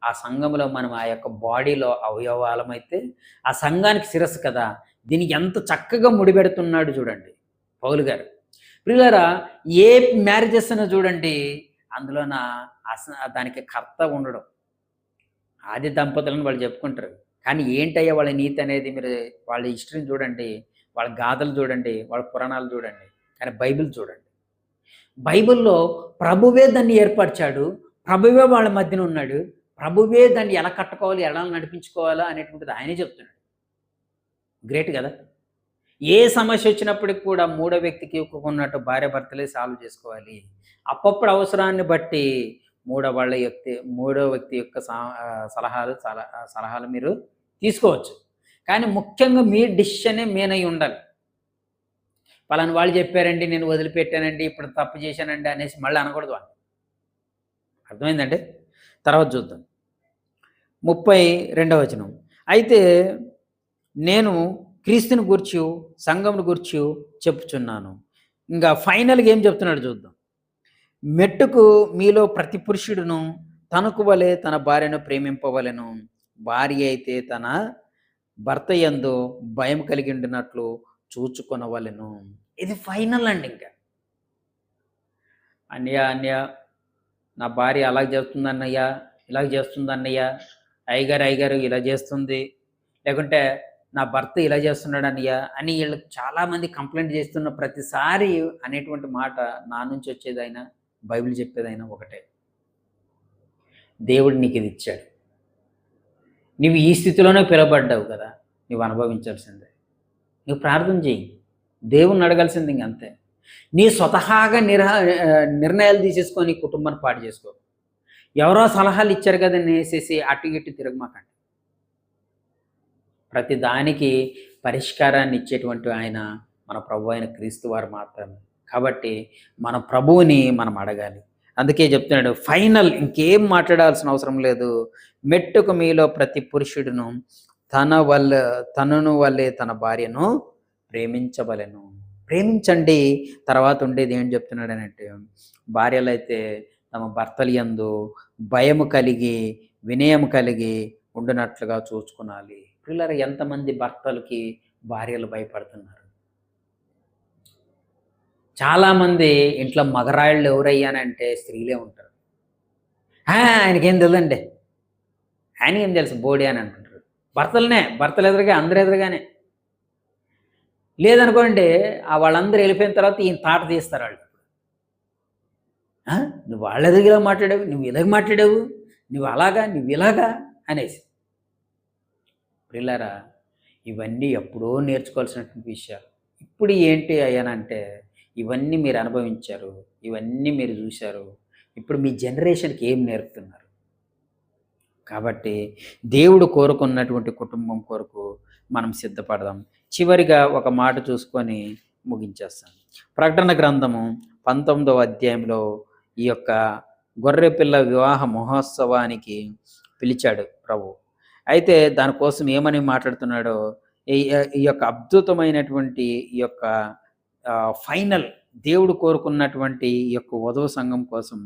ఆ సంఘములో మనం ఆ యొక్క బాడీలో అవయవాలమైతే, ఆ సంఘానికి శిరస్సు కదా! దీన్ని ఎంత చక్కగా ముడిపెడుతున్నాడు చూడండి పౌలు గారు. ప్రియులారా, ఏ మ్యారేజెస్ అయినా చూడండి, అందులోన దానికి కర్త ఉండడం. ఆది దంపతులను వాళ్ళు చెప్పుకుంటారు. కానీ ఏంటయ్యా వాళ్ళ నీతి అనేది మీరు వాళ్ళ హిస్టరీని చూడండి, వాళ్ళ గాథలు చూడండి, వాళ్ళ పురాణాలు చూడండి. కానీ బైబిల్ చూడండి. బైబిల్‌లో ప్రభువే దాన్ని ఏర్పరిచాడు. ప్రభువే వాళ్ళ మధ్యన ఉన్నాడు. ప్రభువే దాన్ని ఎలా కట్టుకోవాలి, ఎలా నడిపించుకోవాలా అనేటువంటిది ఆయనే చెప్తున్నాడు. గ్రేట్ కదా! ఏ సమస్య వచ్చినప్పటికి కూడా మూడో వ్యక్తికి ఉన్నట్టు భార్యాభర్తలే సాల్వ్ చేసుకోవాలి. అప్పుడప్పుడు అవసరాన్ని బట్టి మూడో వ్యక్తి యొక్క సలహాలు మీరు తీసుకోవచ్చు. కానీ ముఖ్యంగా మీ డిసిషనే మెయిన్ అయ్యి ఉండాలి. పలానా వాళ్ళు చెప్పారండి, నేను వదిలిపెట్టానండి, ఇప్పుడు తప్పు చేశానండి అనేసి మళ్ళీ అనకూడదు వాళ్ళు. అర్థమైందండి? తర్వాత చూద్దాం. 32వ వచనం. అయితే నేను క్రీస్తుని గూర్చి, సంఘమును గూర్చి చెప్పుచున్నాను. ఇంకా ఫైనల్‌గా ఏం చెప్తున్నాడో చూద్దాం. మెట్టుకు మీలో ప్రతి పురుషుడును తనకు వలె తన భార్యను ప్రేమింపవలెను. భార్య అయితే తన భర్త యందు భయం కలిగి ఉండినట్లు చూచుకొనవలెను. ఇది ఫైనల్ అండి ఇంకా. అన్నయ్య నా భార్య అలాగ చేస్తుందన్నయ్య, ఇలాగ చేస్తుందన్నయ్య, అయ్యగారు ఇలా చేస్తుంది, లేకుంటే నా భర్త ఇలా చేస్తున్నాడన్నయ్య అని వీళ్ళు చాలామంది కంప్లైంట్ చేస్తున్న ప్రతిసారి అనేటువంటి మాట నా నుంచి వచ్చేదైనా, బైబిల్ చెప్పేదైనా ఒకటే. దేవుడు నీకు ఇది ఇచ్చాడు. నువ్వు ఈ స్థితిలోనే పిలవబడ్డావు కదా! నువ్వు అనుభవించాల్సిందే. నువ్వు ప్రార్థన చెయ్యి. దేవుణ్ణి అడగాల్సింది ఇంకంతే. నీ స్వతహాగా నిర్ణయాలు తీసేసుకొని కుటుంబాన్ని పాడు చేసుకో. ఎవరో సలహాలు ఇచ్చారు కదా అనేసేసి అటు ఇటు తిరగమాకండి. ప్రతి దానికి పరిష్కారాన్ని ఇచ్చేటువంటి ఆయన మన ప్రభువు అయిన క్రీస్తు వారు మాత్రమే. కాబట్టి మన ప్రభువుని మనం అడగాలి. అందుకే చెప్తున్నాడు ఫైనల్, ఇంకేం మాట్లాడాల్సిన అవసరం లేదు. మెట్టుకు మీలో ప్రతి పురుషుడును తనను వల్లే తన భార్యను ప్రేమించవలెను. ప్రేమించండి. తర్వాత ఉండేది ఏం చెప్తున్నాడనంటే, భార్యలైతే తమ భర్తల యందు భయము కలిగి, వినయము కలిగి ఉండునట్లుగా చూసుకునాలి. ప్రియులారా, ఎంతమంది భర్తలకి భార్యలు భయపడుతున్నారు? చాలామంది ఇంట్లో మగరాళ్ళు ఎవరయ్యానంటే స్త్రీలే ఉంటారు. ఆయనకేం తెలదండి. ఆయనకేం తెలుసు బోడి అని అంటుంటారు. భర్తలు ఎదురుగా అందరి ఎదురుగానే. లేదనుకోండి వాళ్ళందరూ వెళ్ళిపోయిన తర్వాత ఈయన తాట తీస్తారు వాళ్ళు. నువ్వు వాళ్ళ ఎదురుగా ఇలా మాట్లాడావు, నువ్వు ఇలాగ మాట్లాడావు, నువ్వు అలాగా, నువ్వు ఇలాగా అనేసి. ప్రియులారా, ఇవన్నీ ఎప్పుడో నేర్చుకోవాల్సినటువంటి విషయాలు. ఇప్పుడు ఏంటి అయ్యానంటే, ఇవన్నీ మీరు అనుభవించారు, ఇవన్నీ మీరు చూశారు. ఇప్పుడు మీ జనరేషన్‌కి ఏం నేర్పుతున్నారు? కాబట్టి దేవుడు కోరుకున్నటువంటి కుటుంబం కొరకు మనం సిద్ధపడదాం. చివరిగా ఒక మాట చూసుకొని ముగించేస్తాను. ప్రకటన గ్రంథము 19వ అధ్యాయంలో ఈ యొక్క గొర్రెపిల్ల వివాహ మహోత్సవానికి పిలిచాడు ప్రభువు. అయితే దానికోసం ఏమని మాట్లాడుతున్నాడో, ఈ ఈ యొక్క అద్భుతమైనటువంటి ఈ యొక్క ఫైనల్ దేవుడు కోరుకున్నటువంటి ఈ యొక్క వధువు సంఘం కోసం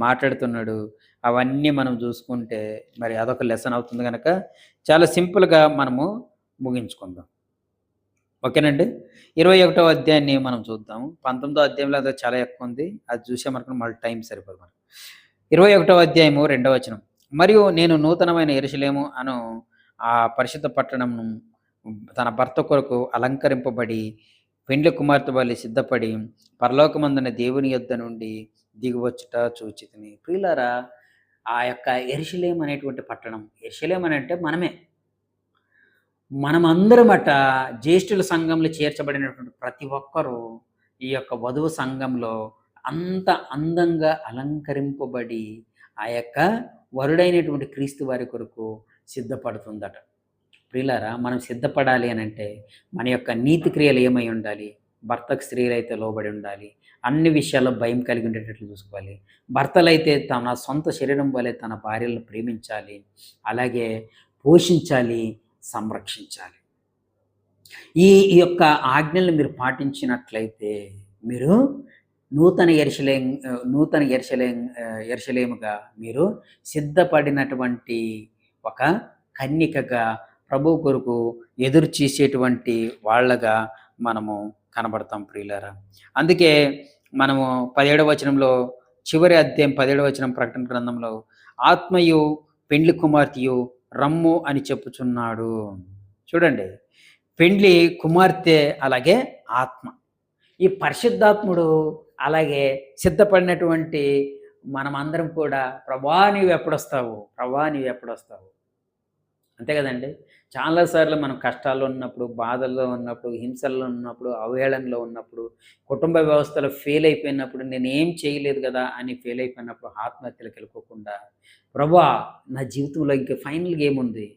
మాట్లాడుతున్నాడు. అవన్నీ మనం చూసుకుంటే మరి అదొక లెసన్ అవుతుంది కనుక చాలా సింపుల్గా మనము ముగించుకుందాం. ఓకేనండి. 21వ అధ్యాయాన్ని మనం చూద్దాం. 19వ అధ్యాయంలో అది చాలా ఎక్కువ ఉంది. అది చూసామనుకో మళ్ళీ టైం సరిపోదు మనకు. 21వ అధ్యాయము 2వ వచనం. మరియు నేను నూతనమైన యెరూషలేము అను ఆ పరిశుద్ధ పట్టణమును తన భర్త కొరకు అలంకరింపబడి పెండ్లి కుమార్తె వలె సిద్ధపడి పరలోకమందున దేవుని యొద్ద నుండి దిగివచ్చుట చూచితిని. ప్రియులారా, ఆ యొక్క యెరూషలేము అనేటువంటి పట్టణం, యెరూషలేము అని అంటే మనమే. మనమందరమట జ్యేష్ఠుల సంఘంలో చేర్చబడినటువంటి ప్రతి ఒక్కరూ ఈ యొక్క వధువు సంఘంలో అంత అందంగా అలంకరింపబడి ఆ యొక్క వరుడైనటువంటి క్రీస్తు వారి కొరకు సిద్ధపడుతుందట. ప్రియులారా, మనం సిద్ధపడాలి అని అంటే మన యొక్క నీతి క్రియలు ఏమై ఉండాలి? భర్తకు స్త్రీలైతే లోబడి ఉండాలి. అన్ని విషయాల్లో భయం కలిగి ఉండేటట్లు చూసుకోవాలి. భర్తలైతే తన సొంత శరీరం వలె తన భార్యలను ప్రేమించాలి, అలాగే పోషించాలి, సంరక్షించాలి. ఈ ఈ యొక్క ఆజ్ఞలను మీరు పాటించినట్లయితే మీరు నూతన యెరూషలేముగా మీరు సిద్ధపడినటువంటి ఒక కన్యకగా ప్రభువు కొరకు ఎదురు చూసేటువంటి వాళ్ళగా మనము కనబడతాం ప్రియులారా. అందుకే మనము 17వ వచనంలో, చివరి అధ్యాయం 17వ వచనం ప్రకటన గ్రంథంలో, ఆత్మయు పెండ్లి కుమార్తెయు రమ్ము అని చెప్పుచున్నాడు. చూడండి, పెండ్లి కుమార్తె అలాగే ఆత్మ, ఈ పరిశుద్ధాత్ముడు అలాగే సిద్ధపడినటువంటి మనమందరం కూడా ప్రభా నీవు ఎప్పుడొస్తావు, ప్రభా నీవు ఎప్పుడొస్తావు, అంతే కదండి. చాలాసార్లు మనం కష్టాల్లో ఉన్నప్పుడు, బాధల్లో ఉన్నప్పుడు, హింసల్లో ఉన్నప్పుడు, అవహేళనలో ఉన్నప్పుడు, కుటుంబ వ్యవస్థలో ఫెయిల్ అయిపోయినప్పుడు, నేనేం చేయలేదు కదా అని ఫెయిల్ అయిపోయినప్పుడు ఆత్మహత్యలకు వెళ్ళిపోకుండా, ప్రభా నా జీవితంలో ఇంకా ఫైనల్గా ఏముంది,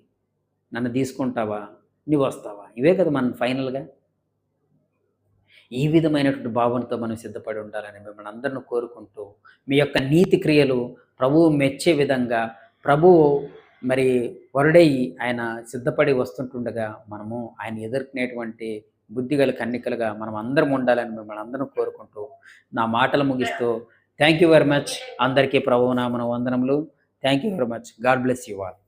నన్ను తీసుకుంటావా, నువ్వు వస్తావా, ఇవే కదా మనం ఫైనల్గా. ఈ విధమైనటువంటి భావనతో మనం సిద్ధపడి ఉండాలని మిమ్మల్ని అందరిని కోరుకుంటూ, మీ యొక్క నీతి క్రియలు ప్రభువు మెచ్చే విధంగా, ప్రభువు మరి వరుడై ఆయన సిద్ధపడి వస్తుంటుండగా మనము ఆయన ఎదుర్కొనేటువంటి బుద్ధిగల కన్నికలుగా మనం అందరం ఉండాలని మిమ్మల్ని అందరం కోరుకుంటూ నా మాటలు ముగిస్తూ, థ్యాంక్ యూ వెరీ మచ్. అందరికీ ప్రభువు నామమున వందనములు. Thank you very much. God bless you all.